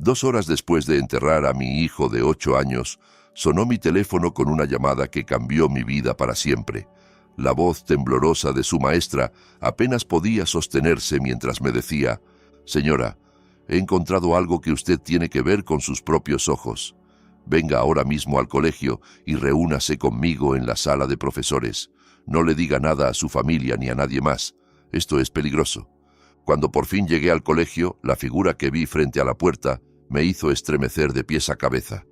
2 horas después de enterrar a mi hijo de 8 años, sonó mi teléfono con una llamada que cambió mi vida para siempre. La voz temblorosa de su maestra apenas podía sostenerse mientras me decía: «Señora, he encontrado algo que usted tiene que ver con sus propios ojos. Venga ahora mismo al colegio y reúnase conmigo en la sala de profesores. No le diga nada a su familia ni a nadie más. Esto es peligroso». Cuando por fin llegué al colegio, la figura que vi frente a la puerta me hizo estremecer de pies a cabeza.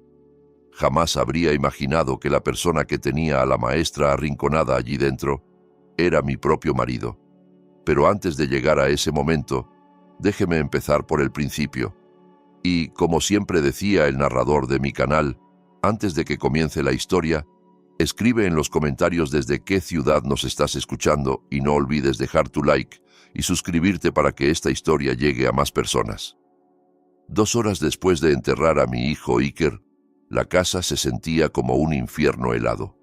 Jamás habría imaginado que la persona que tenía a la maestra arrinconada allí dentro era mi propio marido. Pero antes de llegar a ese momento, déjeme empezar por el principio. Y, como siempre decía el narrador de mi canal, antes de que comience la historia, escribe en los comentarios desde qué ciudad nos estás escuchando y no olvides dejar tu like y suscribirte para que esta historia llegue a más personas. 2 horas después de enterrar a mi hijo Iker, la casa se sentía como un infierno helado.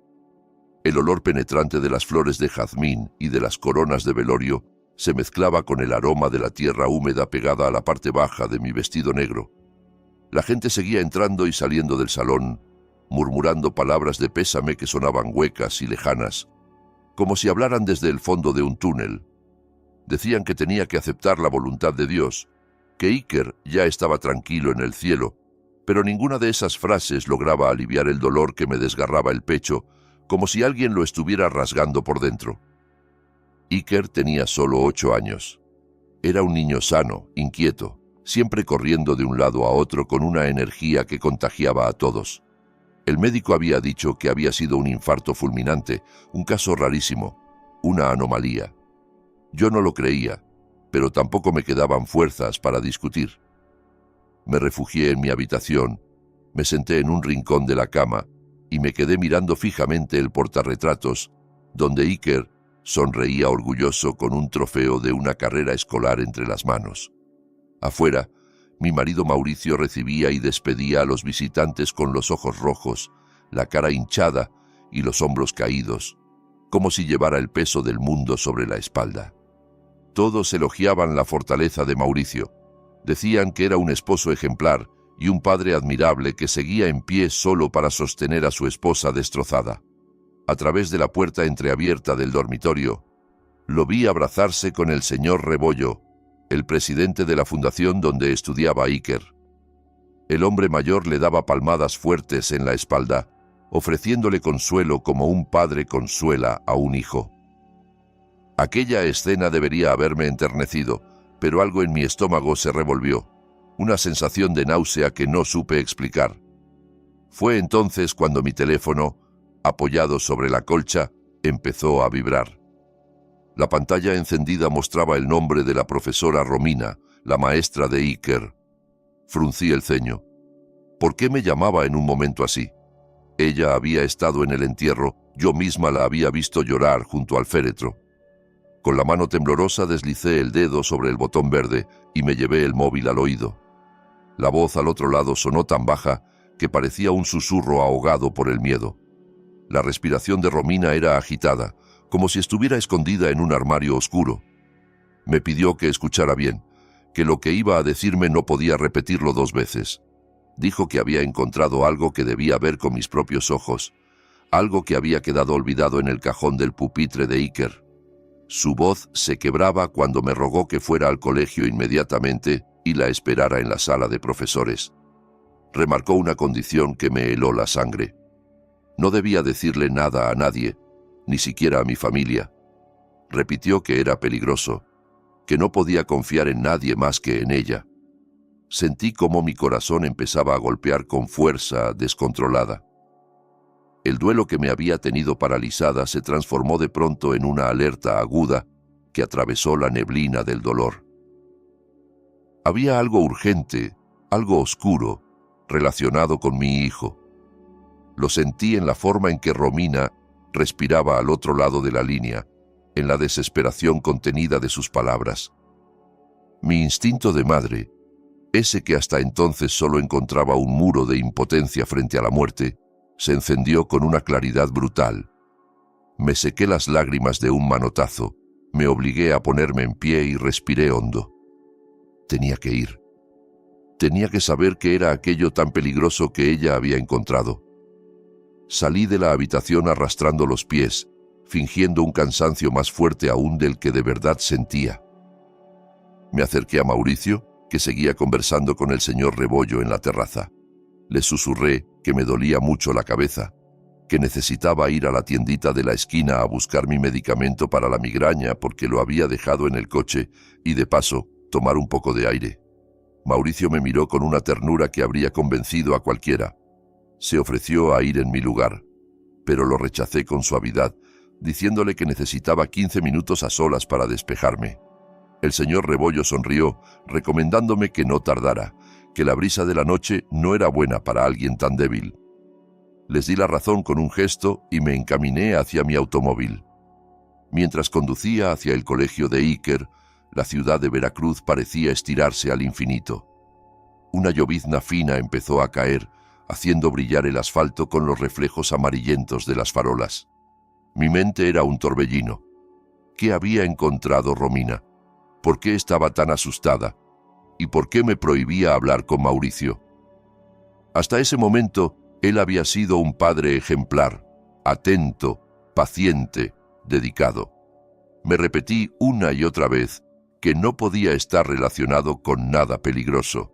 El olor penetrante de las flores de jazmín y de las coronas de velorio se mezclaba con el aroma de la tierra húmeda pegada a la parte baja de mi vestido negro. La gente seguía entrando y saliendo del salón, murmurando palabras de pésame que sonaban huecas y lejanas, como si hablaran desde el fondo de un túnel. Decían que tenía que aceptar la voluntad de Dios, que Iker ya estaba tranquilo en el cielo, pero ninguna de esas frases lograba aliviar el dolor que me desgarraba el pecho, como si alguien lo estuviera rasgando por dentro. Iker tenía solo 8 años. Era un niño sano, inquieto, siempre corriendo de un lado a otro con una energía que contagiaba a todos. El médico había dicho que había sido un infarto fulminante, un caso rarísimo, una anomalía. Yo no lo creía, pero tampoco me quedaban fuerzas para discutir. Me refugié en mi habitación, me senté en un rincón de la cama y me quedé mirando fijamente el portarretratos, donde Iker sonreía orgulloso con un trofeo de una carrera escolar entre las manos. Afuera, mi marido Mauricio recibía y despedía a los visitantes con los ojos rojos, la cara hinchada y los hombros caídos, como si llevara el peso del mundo sobre la espalda. Todos elogiaban la fortaleza de Mauricio. Decían que era un esposo ejemplar y un padre admirable que seguía en pie solo para sostener a su esposa destrozada. A través de la puerta entreabierta del dormitorio, lo vi abrazarse con el señor Rebollo, el presidente de la fundación donde estudiaba Iker. El hombre mayor le daba palmadas fuertes en la espalda, ofreciéndole consuelo como un padre consuela a un hijo. Aquella escena debería haberme enternecido, pero algo en mi estómago se revolvió, una sensación de náusea que no supe explicar. Fue entonces cuando mi teléfono, apoyado sobre la colcha, empezó a vibrar. La pantalla encendida mostraba el nombre de la profesora Romina, la maestra de Iker. Fruncí el ceño. ¿Por qué me llamaba en un momento así? Ella había estado en el entierro, yo misma la había visto llorar junto al féretro. Con la mano temblorosa deslicé el dedo sobre el botón verde y me llevé el móvil al oído. La voz al otro lado sonó tan baja que parecía un susurro ahogado por el miedo. La respiración de Romina era agitada, como si estuviera escondida en un armario oscuro. Me pidió que escuchara bien, que lo que iba a decirme no podía repetirlo 2 veces. Dijo que había encontrado algo que debía ver con mis propios ojos, algo que había quedado olvidado en el cajón del pupitre de Iker. Su voz se quebraba cuando me rogó que fuera al colegio inmediatamente y la esperara en la sala de profesores. Remarcó una condición que me heló la sangre. No debía decirle nada a nadie, ni siquiera a mi familia. Repitió que era peligroso, que no podía confiar en nadie más que en ella. Sentí cómo mi corazón empezaba a golpear con fuerza descontrolada. El duelo que me había tenido paralizada se transformó de pronto en una alerta aguda que atravesó la neblina del dolor. Había algo urgente, algo oscuro, relacionado con mi hijo. Lo sentí en la forma en que Romina respiraba al otro lado de la línea, en la desesperación contenida de sus palabras. Mi instinto de madre, ese que hasta entonces solo encontraba un muro de impotencia frente a la muerte, se encendió con una claridad brutal. Me sequé las lágrimas de un manotazo, me obligué a ponerme en pie y respiré hondo. Tenía que ir. Tenía que saber qué era aquello tan peligroso que ella había encontrado. Salí de la habitación arrastrando los pies, fingiendo un cansancio más fuerte aún del que de verdad sentía. Me acerqué a Mauricio, que seguía conversando con el señor Rebollo en la terraza. Le susurré que me dolía mucho la cabeza, que necesitaba ir a la tiendita de la esquina a buscar mi medicamento para la migraña porque lo había dejado en el coche y, de paso, tomar un poco de aire. Mauricio me miró con una ternura que habría convencido a cualquiera. Se ofreció a ir en mi lugar, pero lo rechacé con suavidad, diciéndole que necesitaba 15 minutos a solas para despejarme. El señor Rebollo sonrió, recomendándome que no tardara, que la brisa de la noche no era buena para alguien tan débil. Les di la razón con un gesto y me encaminé hacia mi automóvil. Mientras conducía hacia el colegio de Iker, la ciudad de Veracruz parecía estirarse al infinito. Una llovizna fina empezó a caer, haciendo brillar el asfalto con los reflejos amarillentos de las farolas. Mi mente era un torbellino. ¿Qué había encontrado Romina? ¿Por qué estaba tan asustada? ¿Y por qué me prohibía hablar con Mauricio? Hasta ese momento, él había sido un padre ejemplar, atento, paciente, dedicado. Me repetí una y otra vez que no podía estar relacionado con nada peligroso.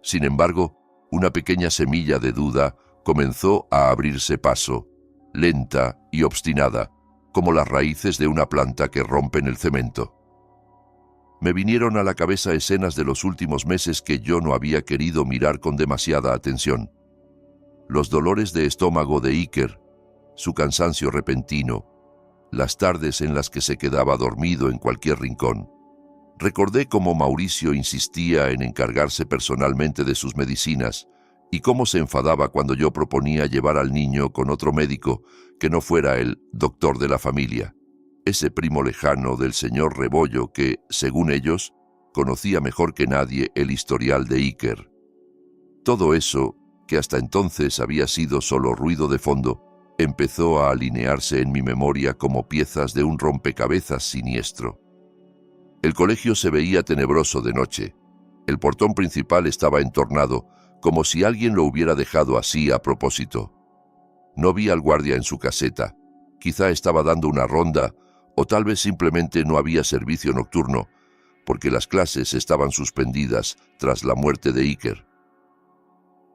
Sin embargo, una pequeña semilla de duda comenzó a abrirse paso, lenta y obstinada, como las raíces de una planta que rompen el cemento. Me vinieron a la cabeza escenas de los últimos meses que yo no había querido mirar con demasiada atención. Los dolores de estómago de Iker, su cansancio repentino, las tardes en las que se quedaba dormido en cualquier rincón. Recordé cómo Mauricio insistía en encargarse personalmente de sus medicinas y cómo se enfadaba cuando yo proponía llevar al niño con otro médico que no fuera el doctor de la familia, ese primo lejano del señor Rebollo que, según ellos, conocía mejor que nadie el historial de Iker. Todo eso, que hasta entonces había sido solo ruido de fondo, empezó a alinearse en mi memoria como piezas de un rompecabezas siniestro. El colegio se veía tenebroso de noche. El portón principal estaba entornado, como si alguien lo hubiera dejado así a propósito. No vi al guardia en su caseta. Quizá estaba dando una ronda, o tal vez simplemente no había servicio nocturno, porque las clases estaban suspendidas tras la muerte de Iker.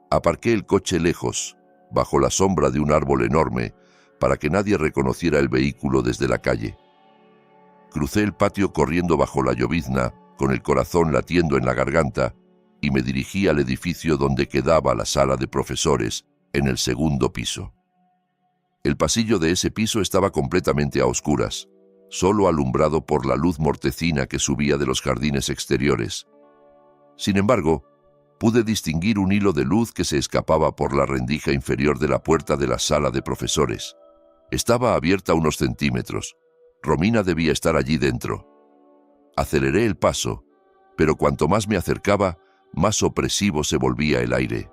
Aparqué el coche lejos, bajo la sombra de un árbol enorme, para que nadie reconociera el vehículo desde la calle. Crucé el patio corriendo bajo la llovizna, con el corazón latiendo en la garganta, y me dirigí al edificio donde quedaba la sala de profesores, en el segundo piso. El pasillo de ese piso estaba completamente a oscuras, solo alumbrado por la luz mortecina que subía de los jardines exteriores. Sin embargo, pude distinguir un hilo de luz que se escapaba por la rendija inferior de la puerta de la sala de profesores. Estaba abierta unos centímetros. Romina debía estar allí dentro. Aceleré el paso, pero cuanto más me acercaba, más opresivo se volvía el aire.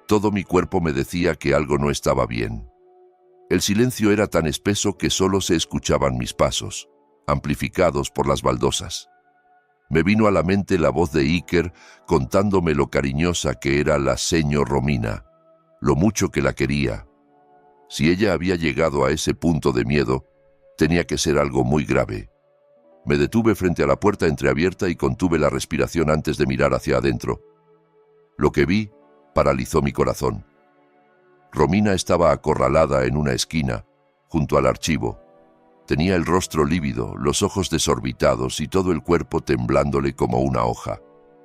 Todo mi cuerpo me decía que algo no estaba bien. El silencio era tan espeso que solo se escuchaban mis pasos, amplificados por las baldosas. Me vino a la mente la voz de Iker contándome lo cariñosa que era la señor Romina, lo mucho que la quería. Si ella había llegado a ese punto de miedo, tenía que ser algo muy grave. Me detuve frente a la puerta entreabierta y contuve la respiración antes de mirar hacia adentro. Lo que vi paralizó mi corazón. Romina estaba acorralada en una esquina, junto al archivo. Tenía el rostro lívido, los ojos desorbitados y todo el cuerpo temblándole como una hoja.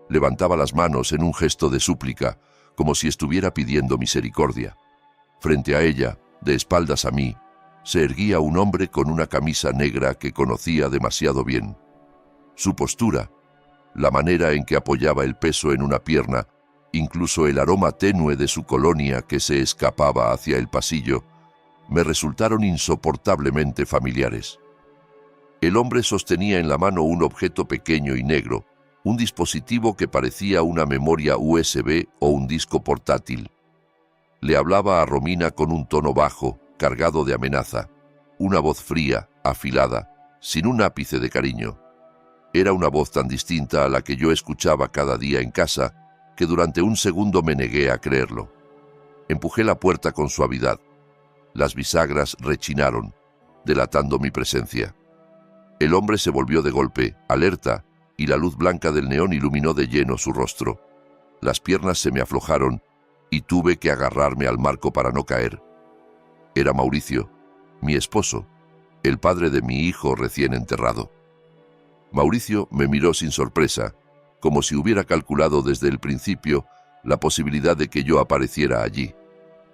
Levantaba las manos en un gesto de súplica, como si estuviera pidiendo misericordia. Frente a ella, de espaldas a mí, se erguía un hombre con una camisa negra que conocía demasiado bien. Su postura, la manera en que apoyaba el peso en una pierna, incluso el aroma tenue de su colonia que se escapaba hacia el pasillo, me resultaron insoportablemente familiares. El hombre sostenía en la mano un objeto pequeño y negro, un dispositivo que parecía una memoria USB o un disco portátil. Le hablaba a Romina con un tono bajo, cargado de amenaza, una voz fría, afilada, sin un ápice de cariño. Era una voz tan distinta a la que yo escuchaba cada día en casa, que durante un segundo me negué a creerlo. Empujé la puerta con suavidad. Las bisagras rechinaron, delatando mi presencia. El hombre se volvió de golpe, alerta, y la luz blanca del neón iluminó de lleno su rostro. Las piernas se me aflojaron y tuve que agarrarme al marco para no caer. Era Mauricio, mi esposo, el padre de mi hijo recién enterrado. Mauricio me miró sin sorpresa, como si hubiera calculado desde el principio la posibilidad de que yo apareciera allí.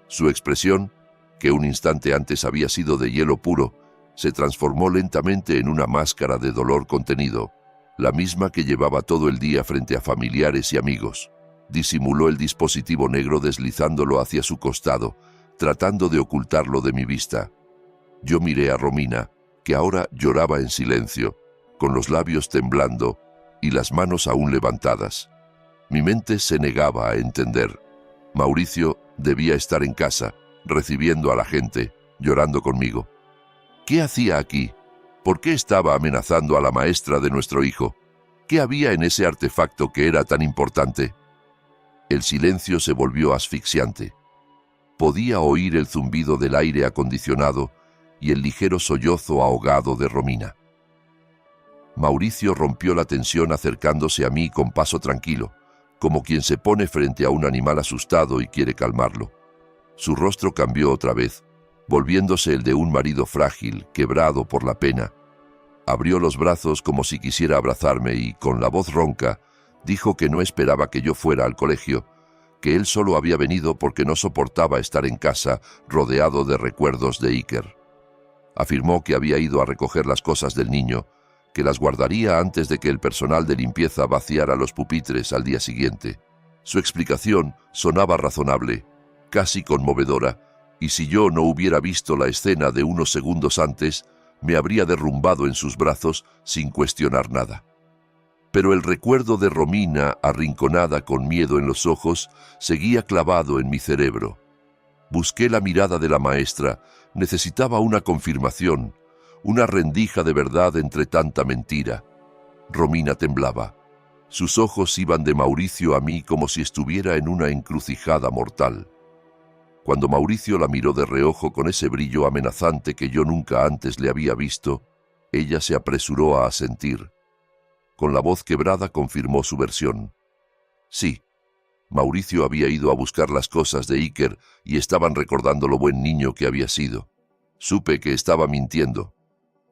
Su expresión, que un instante antes había sido de hielo puro, se transformó lentamente en una máscara de dolor contenido, la misma que llevaba todo el día frente a familiares y amigos. Disimuló el dispositivo negro deslizándolo hacia su costado, tratando de ocultarlo de mi vista. Yo miré a Romina, que ahora lloraba en silencio, con los labios temblando y las manos aún levantadas. Mi mente se negaba a entender. Mauricio debía estar en casa, recibiendo a la gente, llorando conmigo. ¿Qué hacía aquí? ¿Por qué estaba amenazando a la maestra de nuestro hijo? ¿Qué había en ese artefacto que era tan importante? El silencio se volvió asfixiante. Podía oír el zumbido del aire acondicionado y el ligero sollozo ahogado de Romina. Mauricio rompió la tensión acercándose a mí con paso tranquilo, como quien se pone frente a un animal asustado y quiere calmarlo. Su rostro cambió otra vez, volviéndose el de un marido frágil, quebrado por la pena. Abrió los brazos como si quisiera abrazarme y, con la voz ronca, dijo que no esperaba que yo fuera al colegio, que él solo había venido porque no soportaba estar en casa rodeado de recuerdos de Iker. Afirmó que había ido a recoger las cosas del niño, que las guardaría antes de que el personal de limpieza vaciara los pupitres al día siguiente. Su explicación sonaba razonable, casi conmovedora, y si yo no hubiera visto la escena de unos segundos antes, me habría derrumbado en sus brazos sin cuestionar nada. Pero el recuerdo de Romina, arrinconada con miedo en los ojos, seguía clavado en mi cerebro. Busqué la mirada de la maestra, necesitaba una confirmación, una rendija de verdad entre tanta mentira. Romina temblaba. Sus ojos iban de Mauricio a mí como si estuviera en una encrucijada mortal. Cuando Mauricio la miró de reojo con ese brillo amenazante que yo nunca antes le había visto, ella se apresuró a asentir. Con la voz quebrada confirmó su versión. Sí, Mauricio había ido a buscar las cosas de Iker y estaban recordando lo buen niño que había sido. Supe que estaba mintiendo.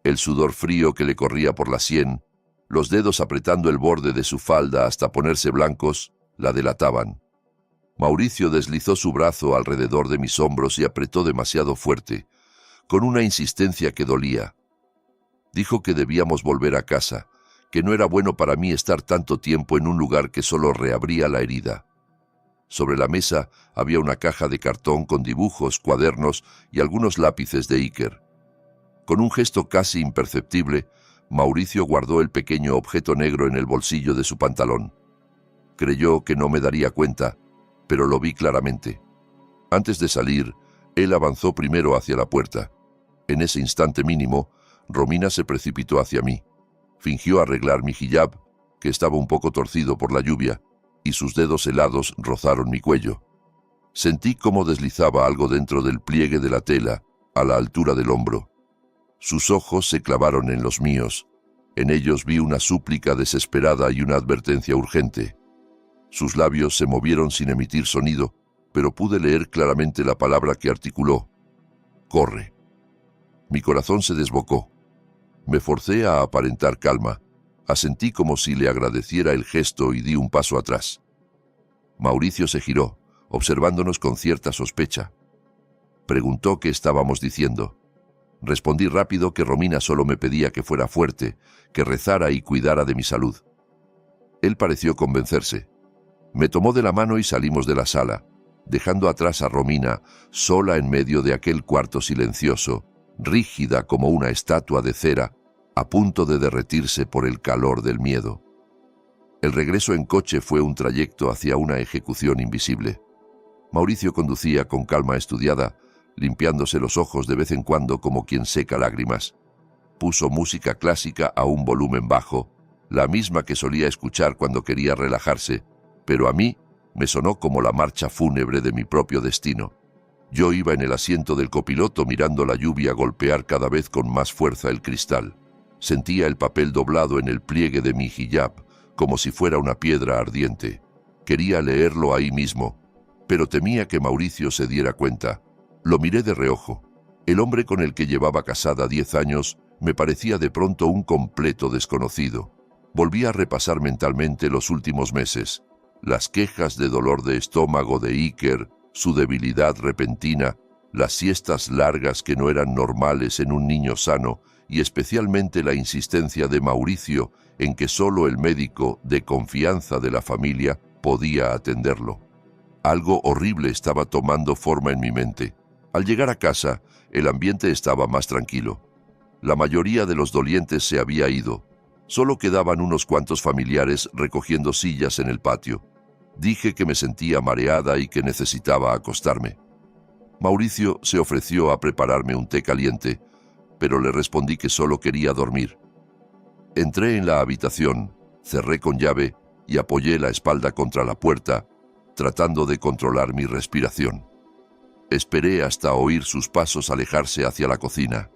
El sudor frío que le corría por la sien, los dedos apretando el borde de su falda hasta ponerse blancos, la delataban. Mauricio deslizó su brazo alrededor de mis hombros y apretó demasiado fuerte, con una insistencia que dolía. Dijo que debíamos volver a casa, que no era bueno para mí estar tanto tiempo en un lugar que solo reabría la herida. Sobre la mesa había una caja de cartón con dibujos, cuadernos y algunos lápices de Iker. Con un gesto casi imperceptible, Mauricio guardó el pequeño objeto negro en el bolsillo de su pantalón. Creyó que no me daría cuenta, pero lo vi claramente. Antes de salir, él avanzó primero hacia la puerta. En ese instante mínimo, Romina se precipitó hacia mí. Fingió arreglar mi hijab, que estaba un poco torcido por la lluvia, y sus dedos helados rozaron mi cuello. Sentí cómo deslizaba algo dentro del pliegue de la tela, a la altura del hombro. Sus ojos se clavaron en los míos. En ellos vi una súplica desesperada y una advertencia urgente. Sus labios se movieron sin emitir sonido, pero pude leer claramente la palabra que articuló. «Corre». Mi corazón se desbocó. Me forcé a aparentar calma. Asentí como si le agradeciera el gesto y di un paso atrás. Mauricio se giró, observándonos con cierta sospecha. Preguntó qué estábamos diciendo. Respondí rápido que Romina solo me pedía que fuera fuerte, que rezara y cuidara de mi salud. Él pareció convencerse. Me tomó de la mano y salimos de la sala, dejando atrás a Romina, sola en medio de aquel cuarto silencioso, rígida como una estatua de cera, a punto de derretirse por el calor del miedo. El regreso en coche fue un trayecto hacia una ejecución invisible. Mauricio conducía con calma estudiada, limpiándose los ojos de vez en cuando como quien seca lágrimas. Puso música clásica a un volumen bajo, la misma que solía escuchar cuando quería relajarse, pero a mí Me sonó como la marcha fúnebre de mi propio destino. Yo iba en el asiento del copiloto mirando la lluvia golpear cada vez con más fuerza el cristal. Sentía el papel doblado en el pliegue de mi hijab, como si fuera una piedra ardiente. Quería leerlo ahí mismo, pero temía que Mauricio se diera cuenta. Lo miré de reojo. El hombre con el que llevaba casada 10 años me parecía de pronto un completo desconocido. Volví a repasar mentalmente los últimos meses. Las quejas de dolor de estómago de Iker, su debilidad repentina, las siestas largas que no eran normales en un niño sano y especialmente la insistencia de Mauricio en que solo el médico de confianza de la familia podía atenderlo. Algo horrible estaba tomando forma en mi mente. Al llegar a casa, el ambiente estaba más tranquilo. La mayoría de los dolientes se había ido. Solo quedaban unos cuantos familiares recogiendo sillas en el patio. Dije que me sentía mareada y que necesitaba acostarme. Mauricio se ofreció a prepararme un té caliente, pero le respondí que solo quería dormir. Entré en la habitación, cerré con llave y apoyé la espalda contra la puerta, tratando de controlar mi respiración. Esperé hasta oír sus pasos alejarse hacia la cocina.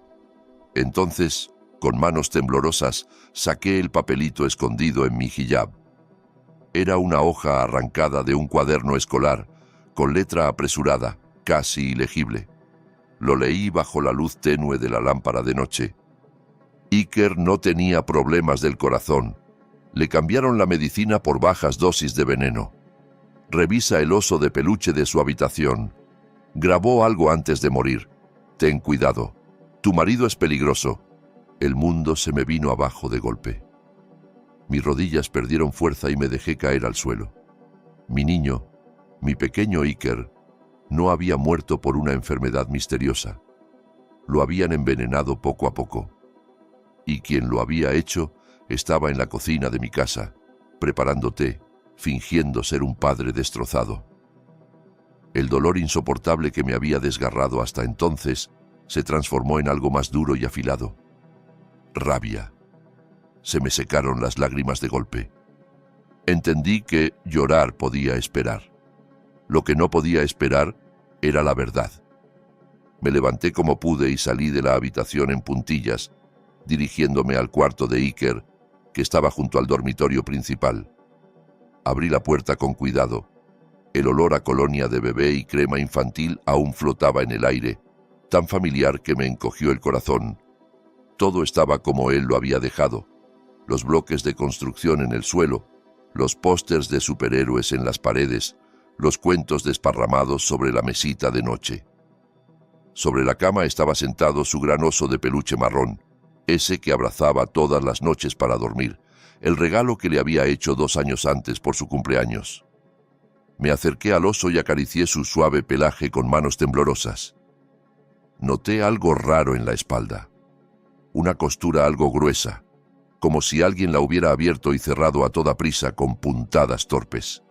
Entonces, con manos temblorosas, saqué el papelito escondido en mi hijab. Era una hoja arrancada de un cuaderno escolar, con letra apresurada, casi ilegible. Lo leí bajo la luz tenue de la lámpara de noche. Iker no tenía problemas del corazón. Le cambiaron la medicina por bajas dosis de veneno. Revisa el oso de peluche de su habitación. Grabó algo antes de morir. Ten cuidado. Tu marido es peligroso. El mundo se me vino abajo de golpe. Mis rodillas perdieron fuerza y me dejé caer al suelo. Mi niño, mi pequeño Iker, no había muerto por una enfermedad misteriosa. Lo habían envenenado poco a poco. Y quien lo había hecho estaba en la cocina de mi casa, preparando té, fingiendo ser un padre destrozado. El dolor insoportable que me había desgarrado hasta entonces se transformó en algo más duro y afilado. Rabia. Se me secaron las lágrimas de golpe. Entendí que llorar podía esperar. Lo que no podía esperar era la verdad. Me levanté como pude y salí de la habitación en puntillas, dirigiéndome al cuarto de Iker, que estaba junto al dormitorio principal. Abrí la puerta con cuidado. El olor a colonia de bebé y crema infantil aún flotaba en el aire, tan familiar que me encogió el corazón. Todo estaba como él lo había dejado. Los bloques de construcción en el suelo, los pósters de superhéroes en las paredes, los cuentos desparramados sobre la mesita de noche. Sobre la cama estaba sentado su gran oso de peluche marrón, ese que abrazaba todas las noches para dormir, el regalo que le había hecho 2 años antes por su cumpleaños. Me acerqué al oso y acaricié su suave pelaje con manos temblorosas. Noté algo raro en la espalda, una costura algo gruesa, como si alguien la hubiera abierto y cerrado a toda prisa con puntadas torpes.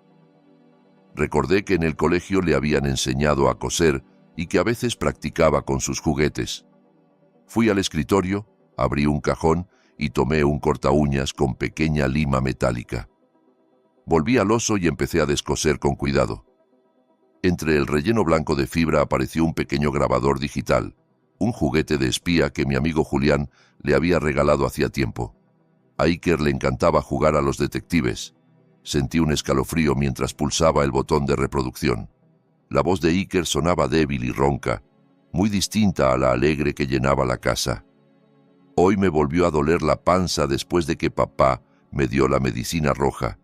Recordé que en el colegio le habían enseñado a coser y que a veces practicaba con sus juguetes. Fui al escritorio, abrí un cajón y tomé un cortaúñas con pequeña lima metálica. Volví al oso y empecé a descoser con cuidado. Entre el relleno blanco de fibra apareció un pequeño grabador digital, un juguete de espía que mi amigo Julián le había regalado hacía tiempo. A Iker le encantaba jugar a los detectives. Sentí un escalofrío mientras pulsaba el botón de reproducción. La voz de Iker sonaba débil y ronca, muy distinta a la alegre que llenaba la casa. Hoy me volvió a doler la panza después de que papá me dio la medicina roja.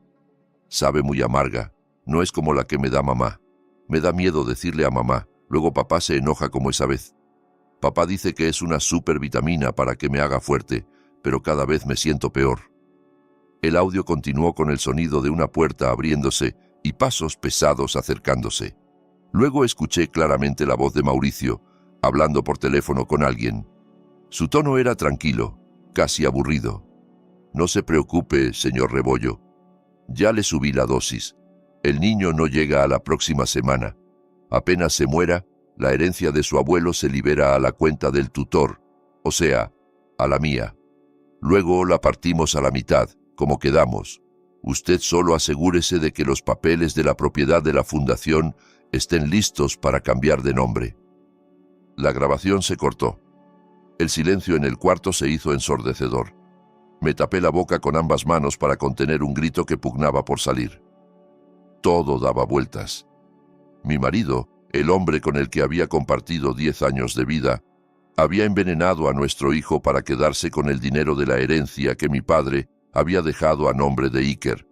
Sabe muy amarga, no es como la que me da mamá. Me da miedo decirle a mamá, luego papá se enoja como esa vez. Papá dice que es una supervitamina para que me haga fuerte, pero cada vez me siento peor. El audio continuó con el sonido de una puerta abriéndose y pasos pesados acercándose. Luego escuché claramente la voz de Mauricio, hablando por teléfono con alguien. Su tono era tranquilo, casi aburrido. No se preocupe, señor Rebollo. Ya le subí la dosis. El niño no llega a la próxima semana. Apenas se muera, la herencia de su abuelo se libera a la cuenta del tutor, o sea, a la mía. Luego la partimos a la mitad, como quedamos. Usted solo asegúrese de que los papeles de la propiedad de la fundación estén listos para cambiar de nombre. La grabación se cortó. El silencio en el cuarto se hizo ensordecedor. Me tapé la boca con ambas manos para contener un grito que pugnaba por salir. Todo daba vueltas. Mi marido, el hombre con el que había compartido 10 años de vida, había envenenado a nuestro hijo para quedarse con el dinero de la herencia que mi padre había dejado a nombre de Iker,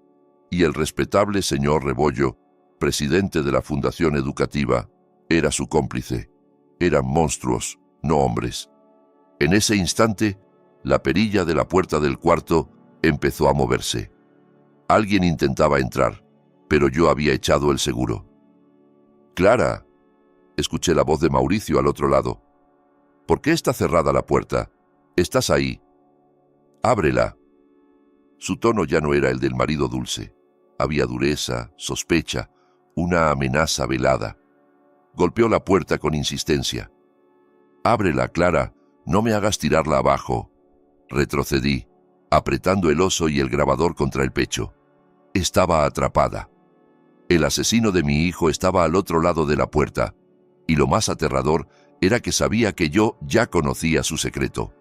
y el respetable señor Rebollo, presidente de la Fundación Educativa, era su cómplice. Eran monstruos, no hombres. En ese instante, la perilla de la puerta del cuarto empezó a moverse. Alguien intentaba entrar, pero yo había echado el seguro. «Clara», escuché la voz de Mauricio al otro lado. «¿Por qué está cerrada la puerta? Estás ahí. Ábrela». Su tono ya no era el del marido dulce. Había dureza, sospecha, una amenaza velada. Golpeó la puerta con insistencia. «Ábrela, Clara, no me hagas tirarla abajo». Retrocedí, apretando el oso y el grabador contra el pecho. Estaba atrapada. El asesino de mi hijo estaba al otro lado de la puerta, y lo más aterrador era que sabía que yo ya conocía su secreto.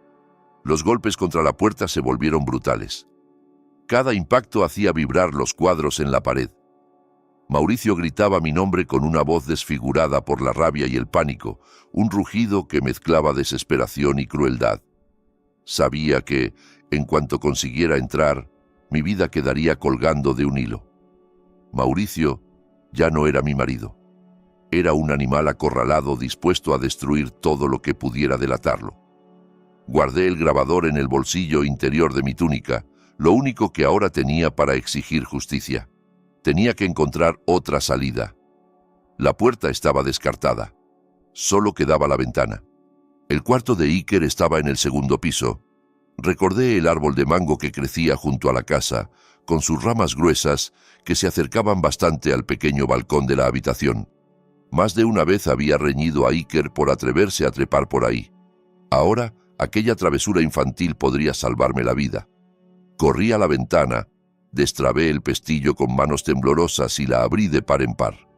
Los golpes contra la puerta se volvieron brutales. Cada impacto hacía vibrar los cuadros en la pared. Mauricio gritaba mi nombre con una voz desfigurada por la rabia y el pánico, un rugido que mezclaba desesperación y crueldad. Sabía que, en cuanto consiguiera entrar, mi vida quedaría colgando de un hilo. Mauricio ya no era mi marido. Era un animal acorralado dispuesto a destruir todo lo que pudiera delatarlo. Guardé el grabador en el bolsillo interior de mi túnica, lo único que ahora tenía para exigir justicia. Tenía que encontrar otra salida. La puerta estaba descartada. Solo quedaba la ventana. El cuarto de Iker estaba en el segundo piso. Recordé el árbol de mango que crecía junto a la casa, con sus ramas gruesas que se acercaban bastante al pequeño balcón de la habitación. Más de una vez había reñido a Iker por atreverse a trepar por ahí. Ahora, aquella travesura infantil podría salvarme la vida. Corrí a la ventana, destrabé el pestillo con manos temblorosas y la abrí de par en par.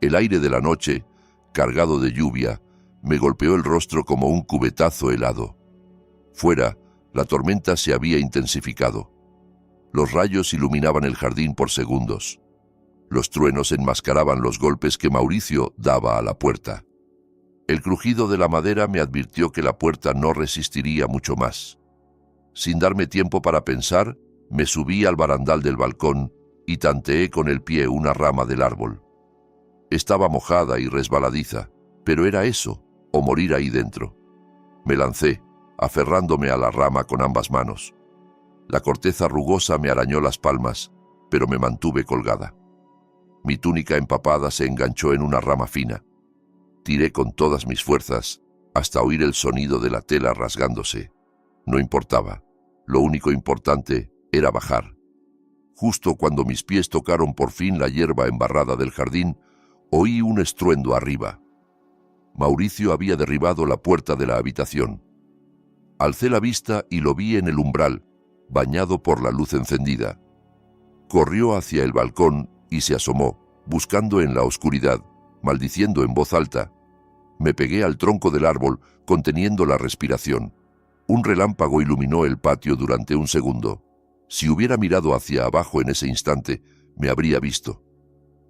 El aire de la noche, cargado de lluvia, me golpeó el rostro como un cubetazo helado. Fuera, la tormenta se había intensificado. Los rayos iluminaban el jardín por segundos. Los truenos enmascaraban los golpes que Mauricio daba a la puerta. El crujido de la madera me advirtió que la puerta no resistiría mucho más. Sin darme tiempo para pensar, me subí al barandal del balcón y tanteé con el pie una rama del árbol. Estaba mojada y resbaladiza, pero era eso, o morir ahí dentro. Me lancé, aferrándome a la rama con ambas manos. La corteza rugosa me arañó las palmas, pero me mantuve colgada. Mi túnica empapada se enganchó en una rama fina. Tiré con todas mis fuerzas, hasta oír el sonido de la tela rasgándose. No importaba. Lo único importante era bajar. Justo cuando mis pies tocaron por fin la hierba embarrada del jardín, oí un estruendo arriba. Mauricio había derribado la puerta de la habitación. Alcé la vista y lo vi en el umbral, bañado por la luz encendida. Corrió hacia el balcón y se asomó, buscando en la oscuridad, maldiciendo en voz alta. Me pegué al tronco del árbol, conteniendo la respiración. Un relámpago iluminó el patio durante un segundo. Si hubiera mirado hacia abajo en ese instante, me habría visto.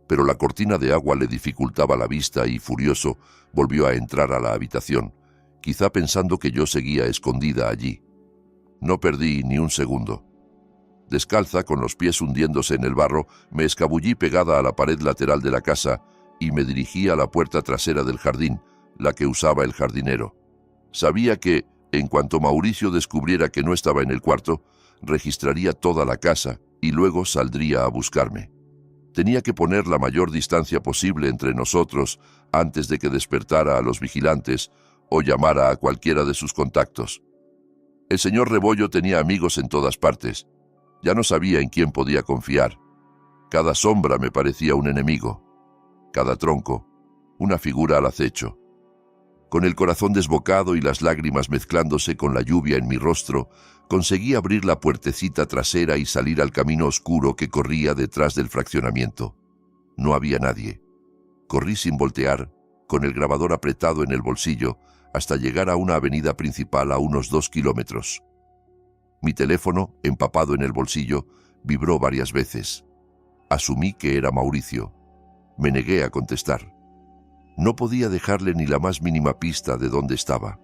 Pero la cortina de agua le dificultaba la vista y, furioso, volvió a entrar a la habitación, quizá pensando que yo seguía escondida allí. No perdí ni un segundo. Descalza, con los pies hundiéndose en el barro, me escabullí pegada a la pared lateral de la casa y me dirigí a la puerta trasera del jardín, la que usaba el jardinero. Sabía que, en cuanto Mauricio descubriera que no estaba en el cuarto, registraría toda la casa y luego saldría a buscarme. Tenía que poner la mayor distancia posible entre nosotros antes de que despertara a los vigilantes o llamara a cualquiera de sus contactos. El señor Rebollo tenía amigos en todas partes. Ya no sabía en quién podía confiar. Cada sombra me parecía un enemigo. Cada tronco, una figura al acecho. Con el corazón desbocado y las lágrimas mezclándose con la lluvia en mi rostro, conseguí abrir la puertecita trasera y salir al camino oscuro que corría detrás del fraccionamiento. No había nadie. Corrí sin voltear, con el grabador apretado en el bolsillo, hasta llegar a una avenida principal a unos 2 kilómetros. Mi teléfono, empapado en el bolsillo, vibró varias veces. Asumí que era Mauricio. Me negué a contestar. No podía dejarle ni la más mínima pista de dónde estaba.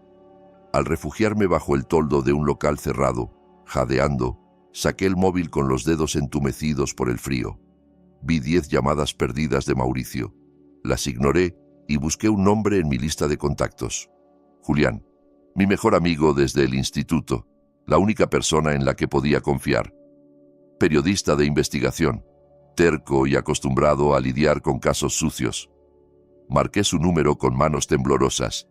Al refugiarme bajo el toldo de un local cerrado, jadeando, saqué el móvil con los dedos entumecidos por el frío. Vi 10 llamadas perdidas de Mauricio. Las ignoré y busqué un nombre en mi lista de contactos. Julián, mi mejor amigo desde el instituto, la única persona en la que podía confiar. Periodista de investigación, terco y acostumbrado a lidiar con casos sucios. Marqué su número con manos temblorosas,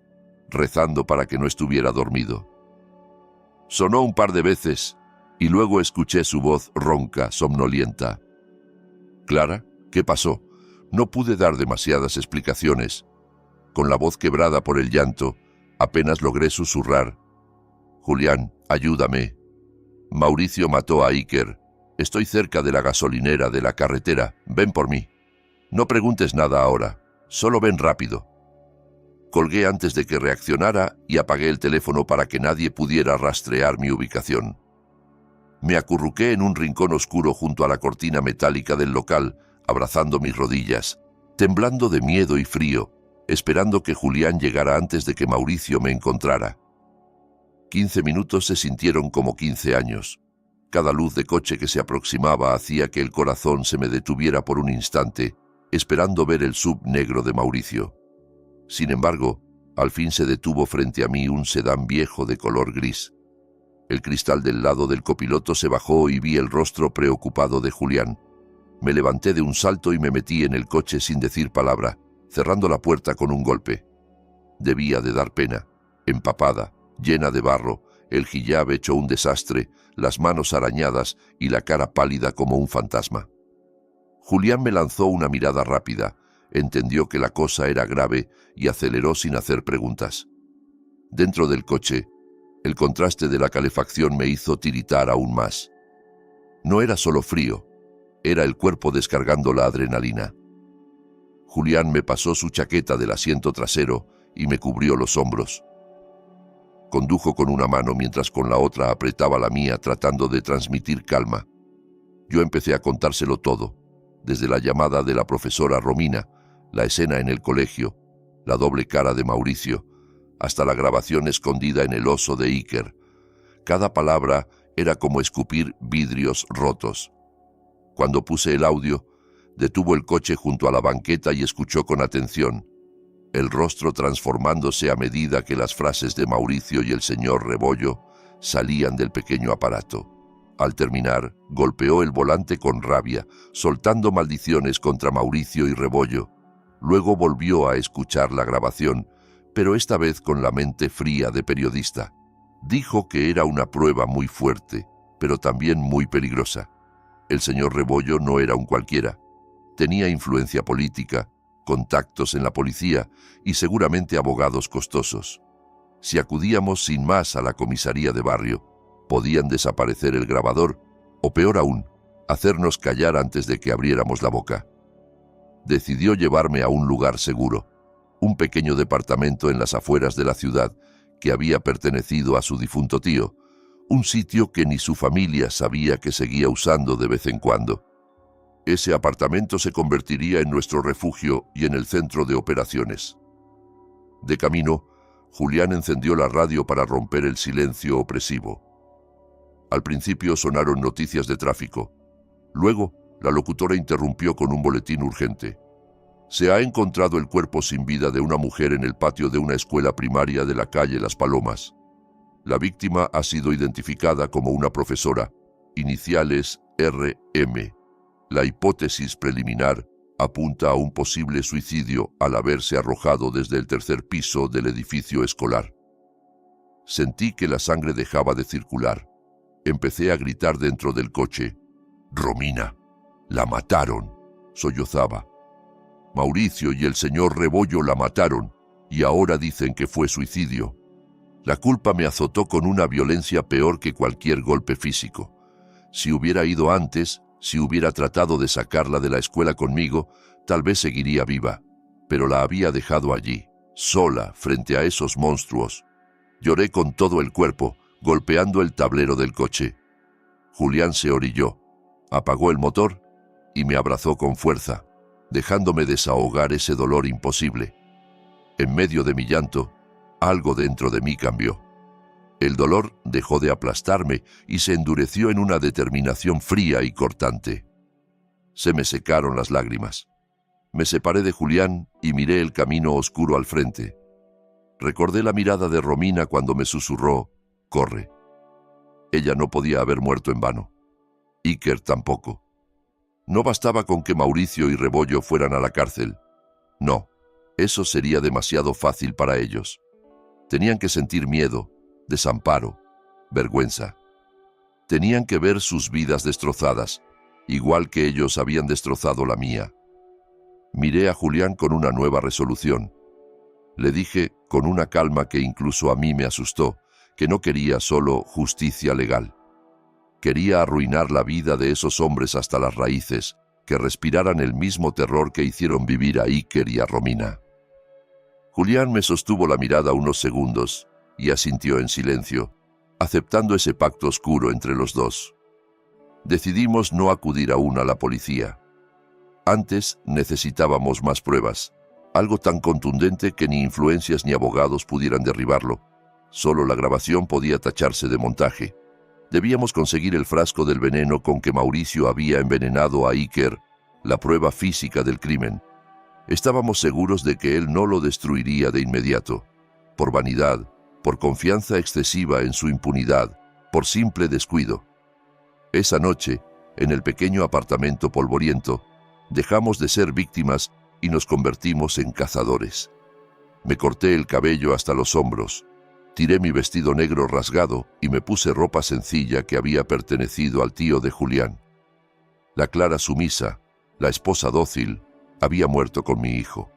rezando para que no estuviera dormido. Sonó un par de veces y luego escuché su voz ronca, somnolienta. «Clara, ¿qué pasó?» No pude dar demasiadas explicaciones. Con la voz quebrada por el llanto, apenas logré susurrar. «Julián, ayúdame. Mauricio mató a Iker. Estoy cerca de la gasolinera de la carretera. Ven por mí. No preguntes nada ahora. Solo ven rápido». Colgué antes de que reaccionara y apagué el teléfono para que nadie pudiera rastrear mi ubicación. Me acurruqué en un rincón oscuro junto a la cortina metálica del local, abrazando mis rodillas, temblando de miedo y frío, esperando que Julián llegara antes de que Mauricio me encontrara. 15 minutos se sintieron como 15 años. Cada luz de coche que se aproximaba hacía que el corazón se me detuviera por un instante, esperando ver el SUV negro de Mauricio. Sin embargo, al fin se detuvo frente a mí un sedán viejo de color gris. El cristal del lado del copiloto se bajó y vi el rostro preocupado de Julián. Me levanté de un salto y me metí en el coche sin decir palabra, cerrando la puerta con un golpe. Debía de dar pena. Empapada, llena de barro, el hijab hecho un desastre, las manos arañadas y la cara pálida como un fantasma. Julián me lanzó una mirada rápida, entendió que la cosa era grave y aceleró sin hacer preguntas. Dentro del coche, el contraste de la calefacción me hizo tiritar aún más. No era solo frío, era el cuerpo descargando la adrenalina. Julián me pasó su chaqueta del asiento trasero y me cubrió los hombros. Condujo con una mano mientras con la otra apretaba la mía tratando de transmitir calma. Yo empecé a contárselo todo, desde la llamada de la profesora Romina, la escena en el colegio, la doble cara de Mauricio, hasta la grabación escondida en el oso de Iker. Cada palabra era como escupir vidrios rotos. Cuando puse el audio, detuvo el coche junto a la banqueta y escuchó con atención, el rostro transformándose a medida que las frases de Mauricio y el señor Rebollo salían del pequeño aparato. Al terminar, golpeó el volante con rabia, soltando maldiciones contra Mauricio y Rebollo. Luego volvió a escuchar la grabación, pero esta vez con la mente fría de periodista. Dijo que era una prueba muy fuerte, pero también muy peligrosa. El señor Rebollo no era un cualquiera. Tenía influencia política, contactos en la policía y seguramente abogados costosos. Si acudíamos sin más a la comisaría de barrio, podían desaparecer el grabador o, peor aún, hacernos callar antes de que abriéramos la boca. Decidió llevarme a un lugar seguro, un pequeño departamento en las afueras de la ciudad que había pertenecido a su difunto tío, un sitio que ni su familia sabía que seguía usando de vez en cuando. Ese apartamento se convertiría en nuestro refugio y en el centro de operaciones. De camino, Julián encendió la radio para romper el silencio opresivo. Al principio sonaron noticias de tráfico. Luego, la locutora interrumpió con un boletín urgente. Se ha encontrado el cuerpo sin vida de una mujer en el patio de una escuela primaria de la calle Las Palomas. La víctima ha sido identificada como una profesora, iniciales RM. La hipótesis preliminar apunta a un posible suicidio al haberse arrojado desde el 3er piso del edificio escolar. Sentí que la sangre dejaba de circular. Empecé a gritar dentro del coche. «Romina, la mataron», sollozaba. «Mauricio y el señor Rebollo la mataron, y ahora dicen que fue suicidio. La culpa me azotó con una violencia peor que cualquier golpe físico. Si hubiera ido antes, si hubiera tratado de sacarla de la escuela conmigo, tal vez seguiría viva, pero la había dejado allí, sola, frente a esos monstruos. Lloré con todo el cuerpo, golpeando el tablero del coche. Julián se orilló, apagó el motor y me abrazó con fuerza, dejándome desahogar ese dolor imposible. En medio de mi llanto, algo dentro de mí cambió. El dolor dejó de aplastarme y se endureció en una determinación fría y cortante. Se me secaron las lágrimas. Me separé de Julián y miré el camino oscuro al frente. Recordé la mirada de Romina cuando me susurró, «Corre». Ella no podía haber muerto en vano. Iker tampoco. No bastaba con que Mauricio y Rebollo fueran a la cárcel. No, eso sería demasiado fácil para ellos. Tenían que sentir miedo, desamparo, vergüenza. Tenían que ver sus vidas destrozadas, igual que ellos habían destrozado la mía. Miré a Julián con una nueva resolución. Le dije, con una calma que incluso a mí me asustó, que no quería solo justicia legal. Quería arruinar la vida de esos hombres hasta las raíces, que respiraran el mismo terror que hicieron vivir a Iker y a Romina. Julián me sostuvo la mirada unos segundos y asintió en silencio, aceptando ese pacto oscuro entre los dos. Decidimos no acudir aún a la policía. Antes necesitábamos más pruebas, algo tan contundente que ni influencias ni abogados pudieran derribarlo. Solo la grabación podía tacharse de montaje. Debíamos conseguir el frasco del veneno con que Mauricio había envenenado a Iker, la prueba física del crimen. Estábamos seguros de que él no lo destruiría de inmediato, por vanidad, por confianza excesiva en su impunidad, por simple descuido. Esa noche, en el pequeño apartamento polvoriento, dejamos de ser víctimas y nos convertimos en cazadores. Me corté el cabello hasta los hombros, tiré mi vestido negro rasgado y me puse ropa sencilla que había pertenecido al tío de Julián. La Clara sumisa, la esposa dócil, había muerto con mi hijo.